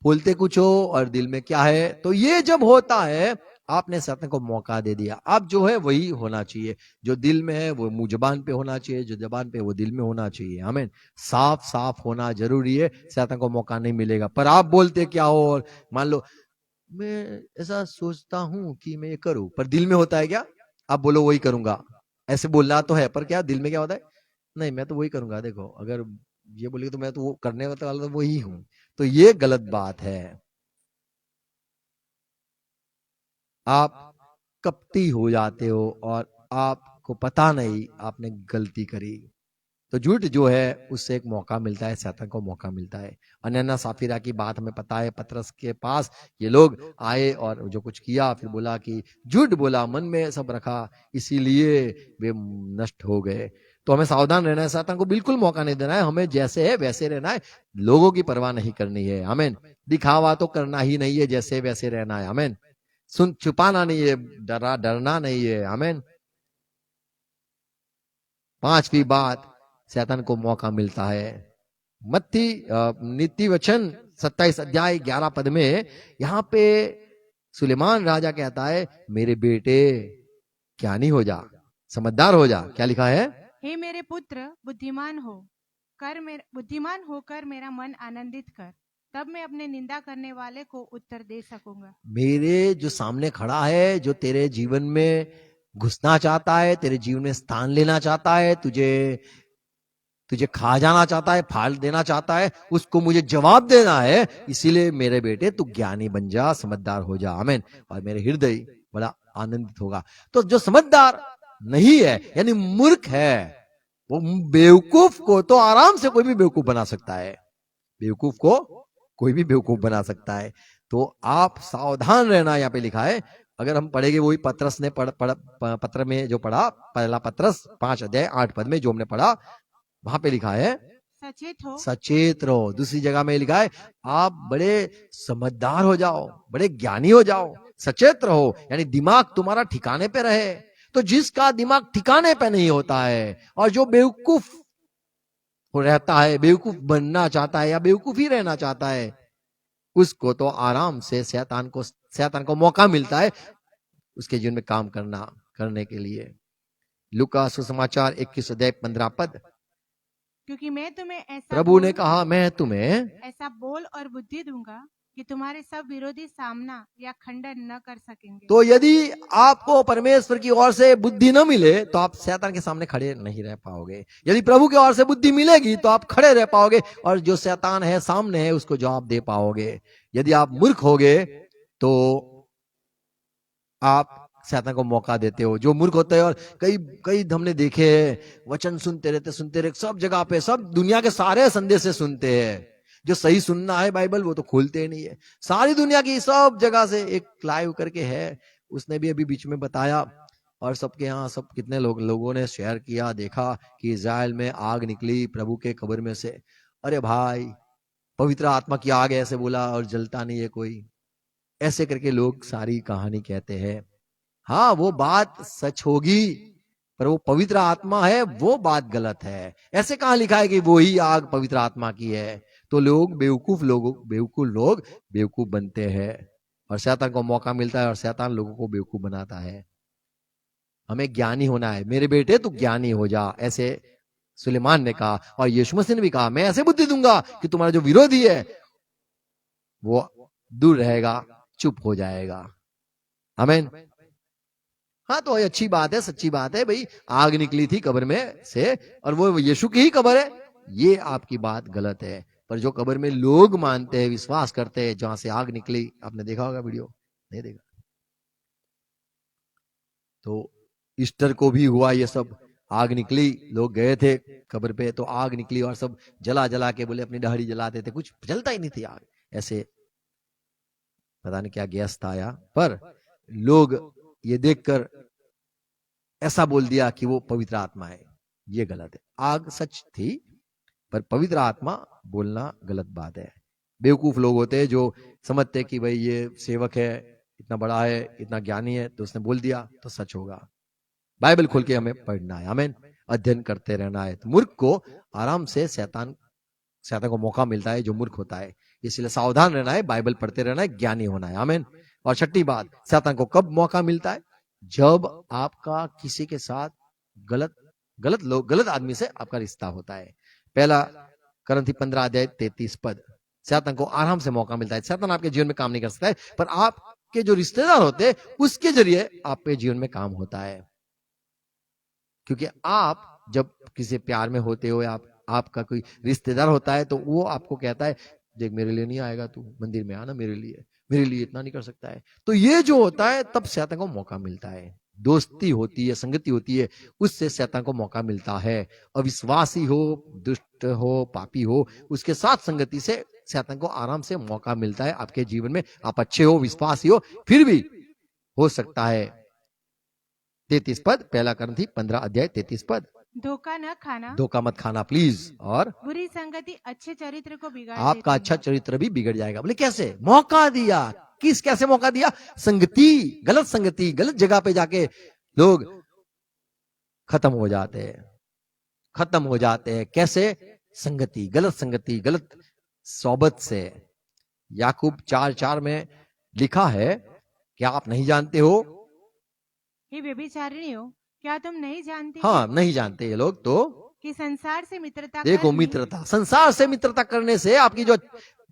बोलते कुछ हो, और दिल में क्या है, तो ये जब होता है आपने शैतान को मौका दे दिया। अब जो है वही होना चाहिए, जो दिल में है वो मुंह जबान पे होना चाहिए, जो जबान पे वो दिल में होना चाहिए, आमीन। साफ साफ होना जरूरी है, शैतान को मौका नहीं मिलेगा। पर आप बोलते क्या हो, और मान लो मैं ऐसा सोचता हूं कि मैं ये करूं, पर दिल में होता है क्या, आप बोलो वही करूंगा, ऐसे बोलना तो है, पर क्या दिल में क्या होता है, नहीं मैं तो वही करूंगा। देखो अगर ये बोलेगी तो मैं तो वो करने वाला तो वही हूं। तो ये गलत बात है। आप कपटी हो जाते हो और आपको पता नहीं आपने गलती करी। तो झूठ जो है उससे एक मौका मिलता है, शैतान को मौका मिलता है। अनन्या साफिरा की बात हमें पता है, पतरस के पास ये लोग आए और जो कुछ किया, फिर बोला कि झूठ बोला, मन में सब रखा, इसीलिए वे नष्ट हो गए। तो हमें सावधान रहना है, शैतान को बिल्कुल मौका नहीं देना है। हमें जैसे है वैसे रहना है, लोगों की परवाह नहीं करनी है, आमीन। दिखावा तो करना ही नहीं है, जैसे वैसे रहना है, आमीन। सुन छुपाना नहीं है, डरना नहीं है, आमीन। पांचवी बात, शैतान को मौका मिलता है। मत्ती नीति वचन 27:11 में यहां पे सुलेमान राजा कहता है मेरे बेटे ज्ञानी हो जा, समझदार हो जा। क्या लिखा है, हे मेरे पुत्र बुद्धिमान होकर मेरा मन आनंदित कर, तब मैं अपने निंदा करने वाले को उत्तर दे सकूंगा। मेरे जो सामने खड़ा है, जो तेरे जीवन में घुसना चाहता है, तेरे जीवन में स्थान लेना चाहता है, तुझे तुझे खा जाना चाहता है, फाड़ देना चाहता है, उसको मुझे जवाब देना है। इसीलिए मेरे बेटे तू ज्ञानी बन जा, समझदार हो जा, आमीन। और मेरे हृदय बड़ा आनंदित होगा। तो जो समझदार नहीं है यानी मूर्ख है, वो बेवकूफ को तो आराम से कोई भी बेवकूफ बना सकता है, बेवकूफ को कोई भी बेवकूफ बना सकता है। तो आप सावधान रहना, यहाँ पे लिखा है। अगर हम पढ़ेंगे वही पत्रस ने पत्र में जो पढ़ा, पहला पत्रस 5:8 में जो हमने पढ़ा, वहां पे लिखा है सचेत रहो। दूसरी जगह में लिखा है आप बड़े समझदार हो जाओ, बड़े ज्ञानी हो जाओ, सचेत रहो, यानी दिमाग तुम्हारा ठिकाने पे रहे। तो जिसका दिमाग ठिकाने पे नहीं होता है और जो बेवकूफ हो रहता है, बेवकूफ बनना चाहता है या बेवकूफ ही रहना चाहता है, उसको तो आराम से शैतान को मौका मिलता है उसके जीवन में काम करने के लिए। लूका सुसमाचार 21 अध्याय 15 पद। क्योंकि मैं तुम्हें ऐसा प्रभु ने बोल कहा, मैं तुम्हें ऐसा बोल और बुद्धि दूंगा कि तुम्हारे सब विरोधी सामना या खंडन न कर सकेंगे। तो यदि आपको परमेश्वर की ओर से बुद्धि न मिले तो आप शैतान के सामने खड़े नहीं रह पाओगे। यदि प्रभु की ओर से बुद्धि मिलेगी तो आप खड़े रह पाओगे और जो शैतान है सामने है उसको जवाब दे पाओगे। यदि आप मूर्ख होगे तो आप शैतान को मौका देते हो। जो मूर्ख होते हैं, और कई कई हमने देखे हैं, वचन सुनते रहते सब जगह पे, सब दुनिया के सारे संदेश सुनते हैं। जो सही सुनना है बाइबल वो तो खोलते ही नहीं है। सारी दुनिया की सब जगह से एक लाइव करके है, उसने भी अभी बीच में बताया, और सबके यहाँ सब कितने लोगों ने शेयर किया, देखा कि इज़राइल में आग निकली प्रभु के कब्र में से। अरे भाई, पवित्र आत्मा की आग ऐसे बोला और जलता नहीं है कोई, ऐसे करके लोग सारी कहानी कहते हैं। हाँ, वो बात सच होगी, पर वो पवित्र आत्मा है वो बात गलत है। ऐसे कहां लिखा है कि वो ही आग पवित्र आत्मा की है? तो लोग बेवकूफ लोग बेवकूफ बनते हैं और शैतान को मौका मिलता है और शैतान लोगों को बेवकूफ बनाता है। हमें ज्ञानी होना है। मेरे बेटे तू ज्ञानी हो जा, ऐसे सुलेमान ने कहा, और यीशु मसीह ने भी कहा, मैं ऐसे बुद्धि दूंगा कि तुम्हारा जो विरोधी है वो दूर रहेगा, चुप हो जाएगा। आमीन। हाँ, तो अच्छी बात है, सच्ची बात है भाई, आग निकली थी कब्र में से और वो यीशु की ही कब्र है, ये आपकी बात गलत है। पर जो कब्र में लोग मानते हैं, विश्वास करते हैं, जहां से आग निकली, आपने देखा होगा वीडियो, नहीं देखा तो ईस्टर को भी हुआ ये सब, आग निकली, लोग गए थे कब्र पे तो आग निकली और सब जला जला के बोले अपनी डहरी जलाते थे, कुछ जलता ही नहीं थी आग, ऐसे पता नहीं क्या गैस था या, पर लोग ये देखकर ऐसा बोल दिया कि वो पवित्र आत्मा है। ये गलत है। आग सच थी पर पवित्र आत्मा बोलना गलत बात है। बेवकूफ लोग होते हैं जो समझते कि भाई ये सेवक है, इतना बड़ा है, इतना ज्ञानी है, तो उसने बोल दिया तो सच होगा। बाइबल खोल के हमें पढ़ना है, आमीन, अध्ययन करते रहना है। तो मूर्ख को आराम से शैतान को मौका मिलता है, जो मूर्ख होता है। इसलिए सावधान रहना है, बाइबल पढ़ते रहना है, ज्ञानी होना है, आमीन। और छठी बात, शैतान को कब मौका मिलता है? जब आपका किसी के साथ गलत आदमी से आपका रिश्ता होता है। पहला करंथी 15 अध्याय 33 पद। शैतान को आराम से मौका मिलता है। शैतान आपके जीवन में काम नहीं कर सकता है, पर आपके जो रिश्तेदार होते हैं उसके जरिए आपके जीवन में काम होता है। क्योंकि आप जब किसी प्यार में होते हो या आपका कोई रिश्तेदार होता है तो वो आपको कहता है, देख मेरे लिए नहीं आएगा तू, मंदिर में आना मेरे लिए इतना नहीं कर सकता है। तो ये जो होता है तब शैतान को मौका मिलता है। दोस्ती होती है, संगति होती है, उससे शैतान को मौका मिलता है। अविश्वासी हो, दुष्ट हो, पापी हो, उसके साथ संगति से शैतान को आराम से मौका मिलता है आपके जीवन में। आप अच्छे हो, विश्वासी हो, फिर भी हो सकता है 33 पद, पहला करंथी 15 अध्याय 33 पद, धोखा न खाना, धोखा मत खाना प्लीज। और बुरी संगति अच्छे चरित्र को बिगाड़ आपका देती अच्छा है। चरित्र भी बिगड़ जाएगा। बोले कैसे? मौका दिया, कैसे मौका दिया? संगति, गलत संगति, गलत जगह पे जाके लोग खत्म हो जाते हैं। कैसे? गलत संगति, गलत सोबत से। याकूब 4:4 में लिखा है कि आप नहीं जानते हो, हे व्यभिचारिणी हो, क्या तुम नहीं जानती हाँ नहीं जानते ये लोग तो, कि संसार से मित्रता देखो करनी मित्रता, संसार से मित्रता करने से आपकी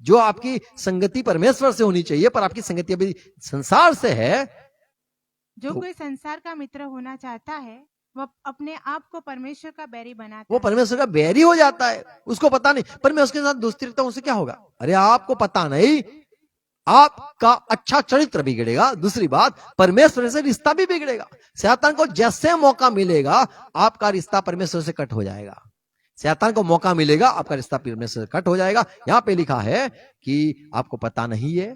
जो आपकी संगति परमेश्वर से होनी चाहिए, पर आपकी संगति अभी संसार से है। जो तो कोई संसार का मित्र होना चाहता है वह अपने आप को परमेश्वर का बैरी बनाता वो है। परमेश्वर का बैरी हो जाता है, उसको पता नहीं, पर मैं उसके साथ दोस्ती रखता हूं, उससे क्या होगा? अरे आपको पता नहीं, आपका अच्छा चरित्र बिगड़ेगा। दूसरी बात, परमेश्वर से रिश्ता भी बिगड़ेगा। शैतान को जैसे मौका मिलेगा आपका रिश्ता परमेश्वर से कट हो जाएगा। शैतान को मौका मिलेगा आपका रिश्ता परमेश्वर से कट हो जाएगा। यहां पे लिखा है कि आपको पता नहीं है,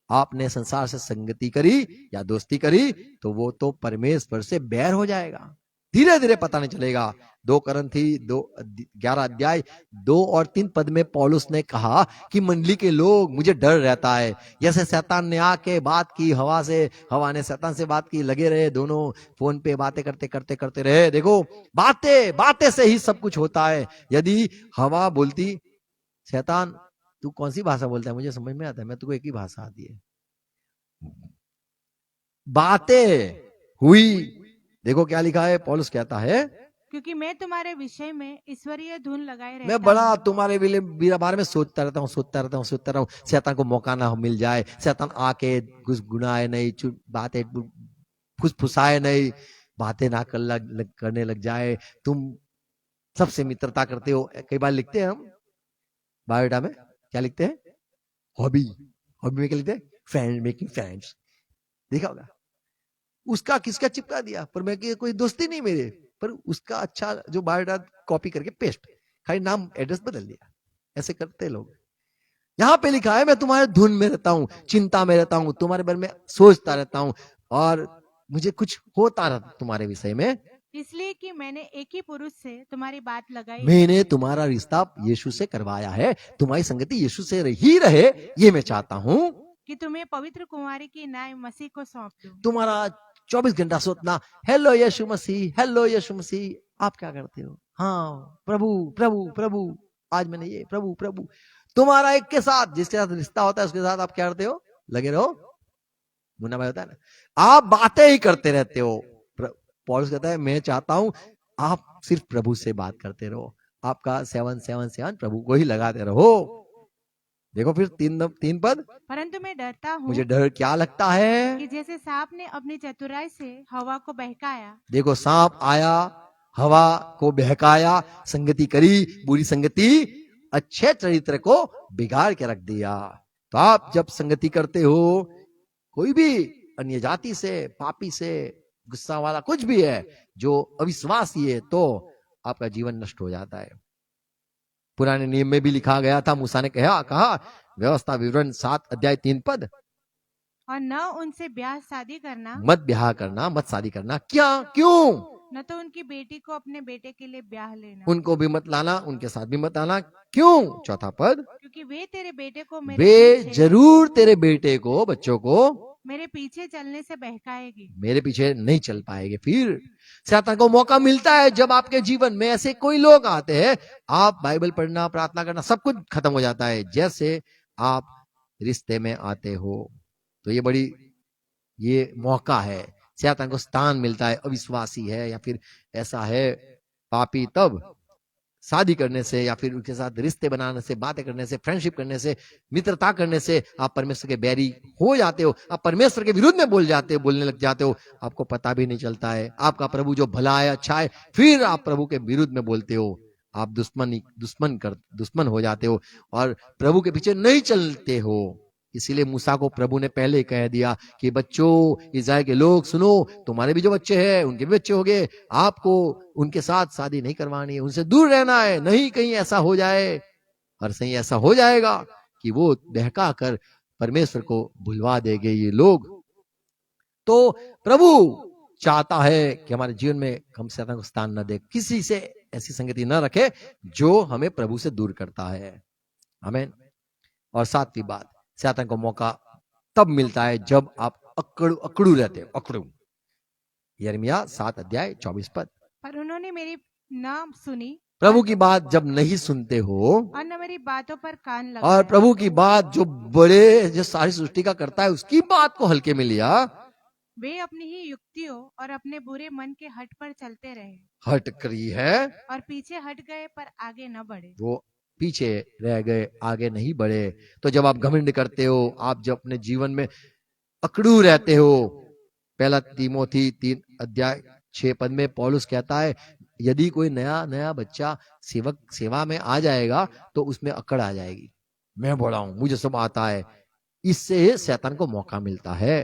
आपने संसार से संगति करी या दोस्ती करी तो वो तो परमेश्वर से बैर हो जाएगा। धीरे धीरे पता नहीं चलेगा। 2 करंथी 11 अध्याय 2 और 3 पद में पौलुस ने कहा कि मंडली के लोग, मुझे डर रहता है। जैसे शैतान ने आके बात की हवा से, हवा ने शैतान से बात की, लगे रहे दोनों फोन पे बातें करते रहे। देखो, बातें से ही सब कुछ होता है। यदि हवा बोलती, शैतान तू कौन सी भाषा बोलता है, मुझे समझ में आता है, मैं तुझको एक ही भाषा आती है। बातें हुई, देखो क्या लिखा है, पौलुस कहता है क्योंकि मैं तुम्हारे विषय में ईश्वरीय धुन लगाए मैं रहता बड़ा हूँ। तुम्हारे मेरे बारे में सोचता रहता हूँ, सोचता रहता हूँ, शैतान को मौका ना मिल जाए, शैतान आके गुनगुनाए नहीं, बातें फुसफुसाए नहीं, बातें ना करने लग जाए। तुम सबसे मित्रता करते हो, कई बार लिखते हैं हम बायोडाटा में, क्या लिखते हैं, हॉबी, हॉबी में क्या लिखते हैं, फ्रेंड, मेकिंग फ्रेंड्स, देखा होगा। उसका किसका चिपका दिया, पर मैं कोई दोस्ती नहीं मेरे, पर उसका अच्छा जो बायोडाटा कॉपी करके पेस्ट, खाली नाम एड्रेस बदल दिया। ऐसे करते लोग। यहां पे लिखा है मैं तुम्हारे धुन में रहता हूं, चिंता में रहता हूं, तुम्हारे बारे में सोचता रहता हूं, और मुझे कुछ होता रहता तुम्हारे विषय में। इसलिए कि मैंने एक ही पुरुष से तुम्हारी बात लगाई है मैंने तुम्हारा रिश्ता यीशु से करवाया है, तुम्हारी संगति यीशु से ही रहे, ये मैं चाहता हूं। कि तुम्हें पवित्र कुमारी की न्याय मसीह को सौंप दूं। तुम्हारा 24 घंटा सोचना, हेलो यीशु मसीह, हेलो यीशु मसीह, आप क्या करते हो, हाँ प्रभु प्रभु प्रभु, आज मैंने ये, प्रभु प्रभु। तुम्हारा एक के साथ, जिसके साथ रिश्ता होता है उसके साथ आप क्या करते हो, लगे रहो। मुन्ना भाई होता है ना, आप बातें ही करते रहते हो। पौलुस कहता है मैं चाहता हूं आप सिर्फ प्रभु से बात करते रहो, आपका 777 प्रभु को ही लगाते रहो। देखो फिर तीन पद, परंतु मैं डरता हूँ मुझे डर क्या लगता है, कि जैसे सांप ने अपनी चतुराई से हवा को बहकाया, देखो सांप आया, हवा को बहकाया, संगति करी, बुरी संगति अच्छे चरित्र को बिगाड़ के रख दिया। तो आप जब संगति करते हो कोई भी अन्य जाति से, पापी से, गुस्सा वाला कुछ भी है जो अविश्वासी है, तो आपका जीवन नष्ट हो जाता है। पुराने नियम में भी लिखा गया था, मूसा ने कहा व्यवस्था विवरण 7 अध्याय 3 पद, और न उनसे ब्याह शादी करना, मत ब्याह करना, मत शादी करना। क्या, क्यों, न तो उनकी बेटी को अपने बेटे के लिए ब्याह लेना, उनको भी मत लाना, उनके साथ भी मत आना। क्यों, चौथा पद, क्योंकि वे तेरे बेटे को वे जरूर तेरे बेटे को, बच्चों को मेरे पीछे चलने से बहकाएगी। मेरे पीछे नहीं चल पाएंगे। फिर शैतान को मौका मिलता है जब आपके जीवन में ऐसे कोई लोग आते हैं, आप बाइबल पढ़ना, प्रार्थना करना, सब कुछ खत्म हो जाता है जैसे आप रिश्ते में आते हो। तो ये मौका है, शैतान को स्थान मिलता है, अविश्वासी है या फिर ऐसा है पापी, तब शादी करने से या फिर उनके साथ रिश्ते बनाने से, बातें करने से, फ्रेंडशिप करने से, मित्रता करने से आप परमेश्वर के बैरी हो जाते हो, आप परमेश्वर के विरुद्ध में बोलने लग जाते हो, आपको पता भी नहीं चलता है। आपका प्रभु जो भला है, अच्छा है, फिर आप प्रभु के विरुद्ध में बोलते हो, आप दुश्मन हो जाते हो और प्रभु के पीछे नहीं चलते हो। इसीलिए मूसा को प्रभु ने पहले कह दिया कि बच्चों, इस्राएल के लोग सुनो, तुम्हारे भी जो बच्चे हैं उनके भी बच्चे हो गए, आपको उनके साथ शादी नहीं करवानी है, उनसे दूर रहना है, नहीं कहीं ऐसा हो जाए, और सही ऐसा हो जाएगा कि वो बहका कर परमेश्वर को भुलवा देंगे ये लोग। तो प्रभु चाहता है कि हमारे जीवन में हम शैतान को स्थान न दे, किसी से ऐसी संगति न रखे जो हमें प्रभु से दूर करता है। आमीन। और सातवीं बात, शैतान को मौका तब मिलता है जब आप अकड़ू रहते हो, अकड़ू। यिर्मयाह 7 अध्याय 24 पद, पर उन्होंने मेरी न सुनी, प्रभु की बात जब नहीं सुनते हो और न मेरी बातों पर कान और लगाया, प्रभु की बात जो सारी सृष्टि का करता है उसकी बात को हल्के में लिया, वे अपनी ही युक्तियों और अपने बुरे मन के हट पर चलते रहे, हट करी है, और पीछे हट गए पर आगे न बढ़े। वो पीछे रह गए, आगे नहीं बढ़े। तो जब आप घमंड करते हो, आप जब अपने जीवन में अकड़ू रहते हो, पहला तीमोथी 3 अध्याय 6 पद में पौलुस कहता है यदि कोई नया बच्चा सेवा में आ जाएगा तो उसमें अकड़ आ जाएगी, मैं बड़ा हूं, मुझे सब आता है, इससे शैतान को मौका मिलता है।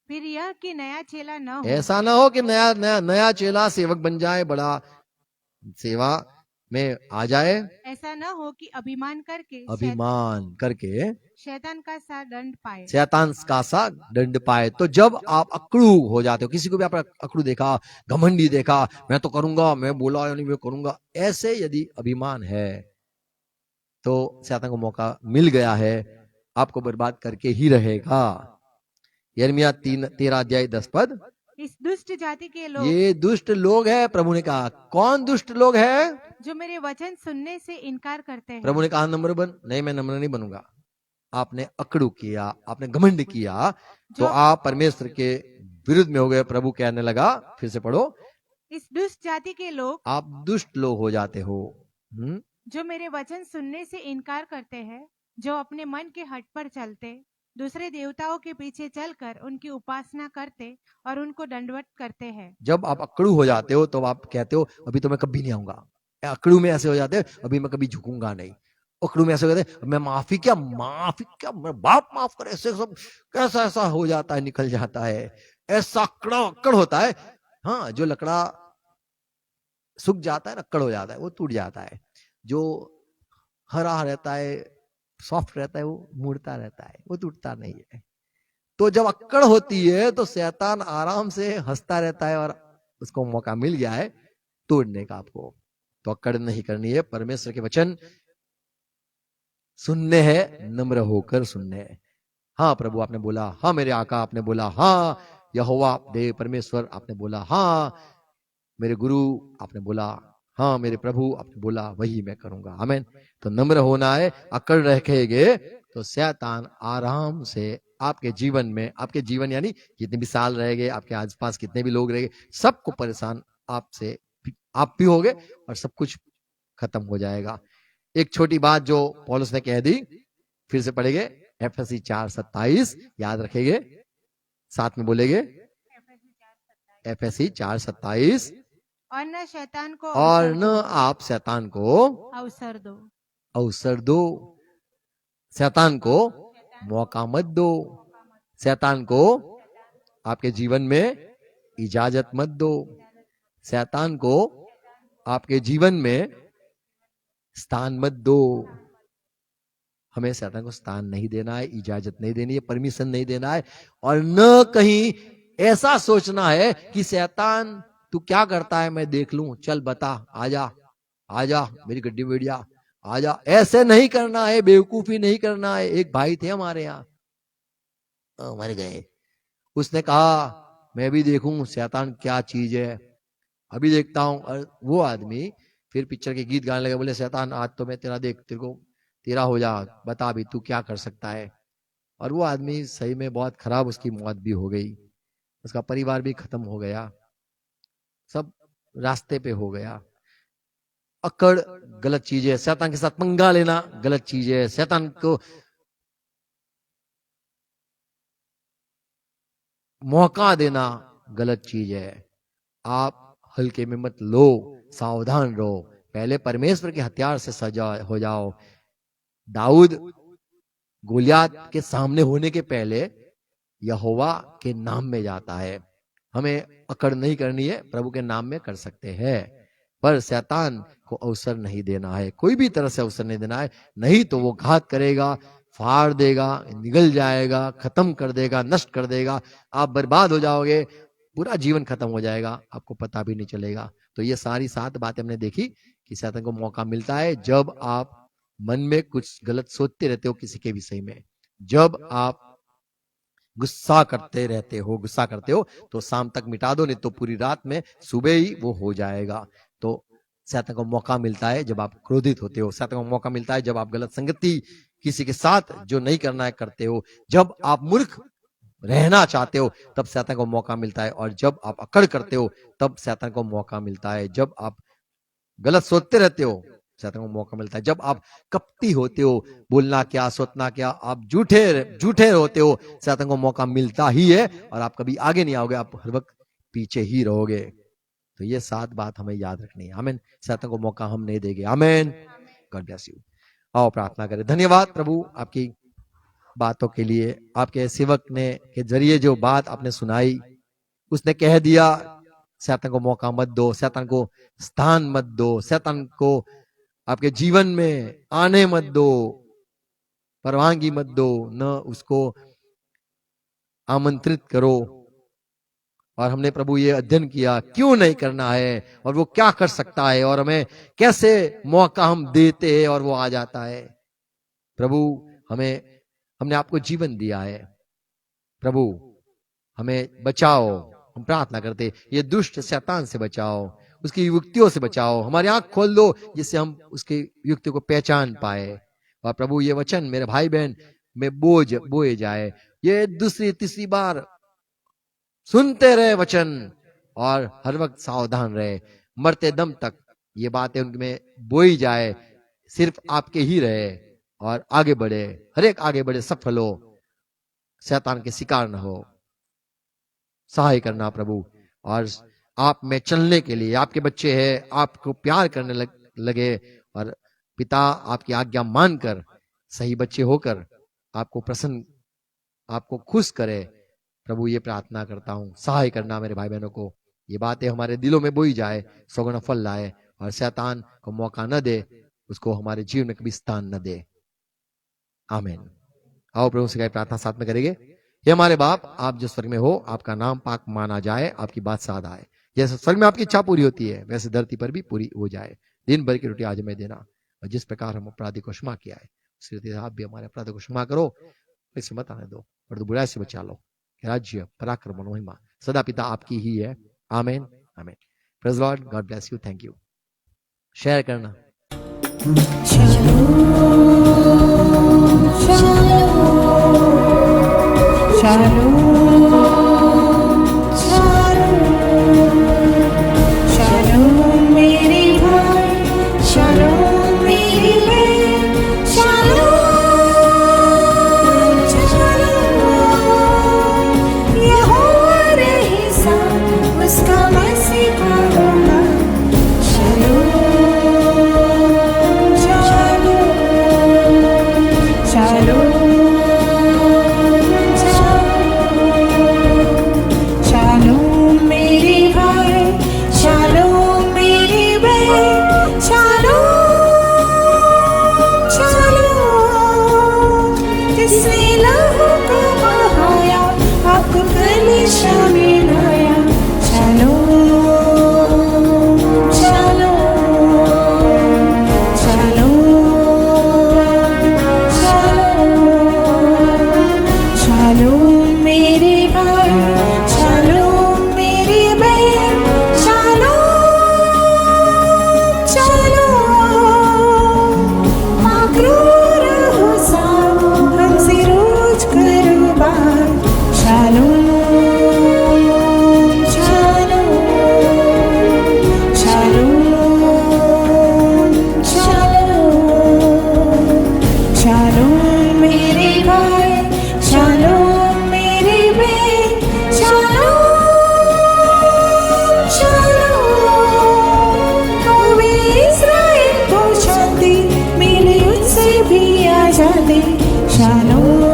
फिर यह कि नया चेला न हो, ऐसा ना हो कि नया चेला सेवक बन जाए, बड़ा सेवा में आ जाए, ऐसा न हो कि अभिमान करके अभिमान करके शैतान का सा दंड पाए। शैतान का सा दंड पाए। तो जब आप अकड़ू हो जाते हो, किसी को भी आप अकड़ू देखा, घमंडी देखा, मैं तो करूंगा, मैं बोला यानी मैं करूंगा, ऐसे यदि अभिमान है तो शैतान को मौका मिल गया है, आपको बर्बाद करके ही रहेगा। यिर्मयाह 13 अध्याय 10 पद, इस दुष्ट जाति के लोग, ये दुष्ट लोग है, प्रभु ने कहा कौन दुष्ट लोग है, जो मेरे वचन सुनने से इनकार करते हैं। प्रभु ने कहा नम्र बन, नहीं मैं नम्र नहीं बनूंगा। आपने अकड़ू किया, आपने घमंड किया, तो आप परमेश्वर के विरुद्ध में हो गए। प्रभु कहने लगा, फिर से पढ़ो, इस दुष्ट जाति के लोग आप दुष्ट लोग हो जाते हो। जो मेरे वचन सुनने से इनकार करते हैं, जो अपने मन के हट पर चलते, दूसरे देवताओं के पीछे चलकर उनकी उपासना करते और उनको दंडवत करते हैं। जब आप अकड़ू हो जाते हो तो आप कहते हो अभी तो मैं कभी नहीं आऊंगा। अकड़ू में ऐसे हो जाते हैं, अभी मैं कभी झुकूंगा नहीं। अकड़ू में ऐसे हो जाते हैं, मैं माफी क्या मेरा बाप माफ करे, ऐसे सब कैसा ऐसा हो जाता है, निकल जाता है, ऐसा अकड़ा अकड़ होता है। हाँ, जो लकड़ा सूख जाता है, अकड़ हो जाता है, वो टूट जाता है। जो हरा रहता है, सॉफ्ट रहता है, वो मुड़ता रहता है, वो टूटता नहीं है। तो जब अक्कड़ होती है तो शैतान आराम से हंसता रहता है, और उसको मौका मिल गया है तोड़ने का आपको। तो अक्कड़ नहीं करनी है, परमेश्वर के वचन सुनने हैं, नम्र होकर सुनने हैं। हाँ प्रभु आपने बोला, हाँ मेरे आका आपने बोला, हाँ यहोवा देव परमेश्वर आपने बोला, हाँ मेरे गुरु आपने बोला, हाँ मेरे प्रभु आपने बोला, वही मैं करूंगा। आमीन। तो नम्र होना है। अकड़ रखेंगे तो शैतान आराम से आपके जीवन में, आपके जीवन यानी जितने भी साल रहेंगे, आपके आसपास कितने भी लोग रहेंगे, सबको परेशान आपसे आप भी होगे, और सब कुछ खत्म हो जाएगा। एक छोटी बात जो पौलुस ने कह दी, फिर से पढ़ेंगे, एफएससी 4:27 याद रखेंगे, साथ में बोलेंगे, एफएससी 4:27, और न शैतान को और अवसर न दो, आप शैतान को अवसर दो, अवसर दो, शैतान को मौका मत दो, शैतान को आपके जीवन में इजाजत मत दो, शैतान को आपके जीवन में स्थान मत दो। हमें शैतान को स्थान नहीं देना है, इजाजत नहीं देनी है, परमिशन नहीं देना है, और न कहीं ऐसा सोचना है कि शैतान तू क्या करता है मैं देख लूं, चल बता, आजा आजा मेरी गड्डी में बैठ जा, आजा। ऐसे नहीं करना है, बेवकूफी नहीं करना है। एक भाई थे हमारे यहाँ, मर गए। उसने कहा मैं भी देखूं शैतान क्या चीज है, अभी देखता हूं। और वो आदमी फिर पिक्चर के गीत गाने लगे, बोले शैतान आज तो मैं तेरा देख, तेरे को तेरा हो जा, बता अभी तू क्या कर सकता है। और वो आदमी सही में बहुत खराब, उसकी मौत भी हो गई, उसका परिवार भी खत्म हो गया, सब रास्ते पे हो गया। अकड़ गलत चीज है, शैतान के साथ पंगा लेना गलत चीज है, शैतान को मौका देना गलत चीज है। आप हल्के में मत लो, सावधान रहो। पहले परमेश्वर के हथियार से सजा हो जाओ। दाऊद गोलियात के सामने होने के पहले यहोवा के नाम में जाता है। हमें अकड़ नहीं करनी है, प्रभु के नाम में कर सकते हैं, पर शैतान को अवसर नहीं देना है, कोई भी तरह से अवसर नहीं देना है। नहीं तो वो घात करेगा, फाड़ देगा, निगल जाएगा, खत्म कर देगा, नष्ट कर देगा, आप बर्बाद हो जाओगे, पूरा जीवन खत्म हो जाएगा, आपको पता भी नहीं चलेगा। तो ये सारी 7 बातें हमने देखी कि शैतान को मौका मिलता है जब आप मन में कुछ गलत सोचते रहते हो किसी के विषय में, जब आप गुस्सा करते रहते हो, गुस्सा करते हो तो शाम तक मिटा दो, नहीं तो पूरी रात में सुबह ही वो हो जाएगा। तो शैतान को मौका मिलता है जब आप क्रोधित होते हो, शैतान को मौका मिलता है जब आप गलत संगति किसी के साथ जो नहीं करना है करते हो, जब आप मूर्ख रहना चाहते हो तब शैतान को मौका मिलता है, और जब आप अकड़ करते हो तब शैतान को मौका मिलता है, जब आप गलत सोचते रहते हो शैतान को मौका मिलता है, जब आप कपटी होते हो, बोलना क्या सोचना क्या, आप झूठे झूठे होते हो, शैतान को मौका मिलता ही है, और आप कभी आगे नहीं आओगे, आप हर वक्त पीछे ही रहोगे। तो ये 7 बात हमें याद रखनी है। आमीन। शैतान को मौका हम नहीं देंगे। आमीन। God bless you. आओ प्रार्थना करें। धन्यवाद प्रभु आपकी बातों के लिए, आपके सेवक ने के जरिए जो बात आपने सुनाई, उसने कह दिया शैतान को मौका मत दो, शैतान को स्थान मत दो, शैतान को आपके जीवन में आने मत दो, परवानगी मत दो, न उसको आमंत्रित करो। और हमने प्रभु ये अध्ययन किया क्यों नहीं करना है, और वो क्या कर सकता है, और हमें कैसे मौका हम देते हैं और वो आ जाता है। प्रभु हमने आपको जीवन दिया है, प्रभु हमें बचाओ। हम प्रार्थना करते ये दुष्ट शैतान से बचाओ, उसकी युक्तियों से बचाओ, हमारी आंख खोल दो जिससे हम उसकी युक्ति को पहचान पाए। और प्रभु ये वचन मेरे भाई बहन में बोझ बोए जाए, ये दूसरी तीसरी बार सुनते रहे वचन और हर वक्त सावधान रहे, मरते दम तक ये बातें उनमें बोई जाए, सिर्फ आपके ही रहे और आगे बढ़े, हर एक आगे बढ़े, सफल हो, शैतान के शिकार न हो। सहाय करना प्रभु, और आप में चलने के लिए, आपके बच्चे हैं, आपको प्यार करने लगे और पिता आपकी आज्ञा मानकर सही बच्चे होकर आपको प्रसन्न, आपको खुश करे। प्रभु ये प्रार्थना करता हूं, सहाय करना मेरे भाई बहनों को, ये बातें हमारे दिलों में बोई जाए, सौगुना फल लाए और शैतान को मौका न दे, उसको हमारे जीवन में कभी स्थान न दे। आमीन। आओ प्रभु से प्रार्थना साथ में करेंगे। ये हमारे बाप, आप जो स्वर्ग में हो, आपका नाम पाक माना जाए, आपकी बात साध आए, जैसे स्वर्ग में आपकी इच्छा पूरी होती है वैसे धरती पर भी पूरी हो जाए। दिन भर की रोटी आज हमें देना, और जिस प्रकार हम अपराधी को क्षमा किया है उसी रीति आप भी हमारे अपराध को क्षमा करो, इसे मत आने दो और तो बुराई से बचा लो। राज्य, पराक्रम और महिमा सदा पिता आपकी ही है। आमीन आमीन। Praise Lord, God bless you, thank you. Share करना। Shalom.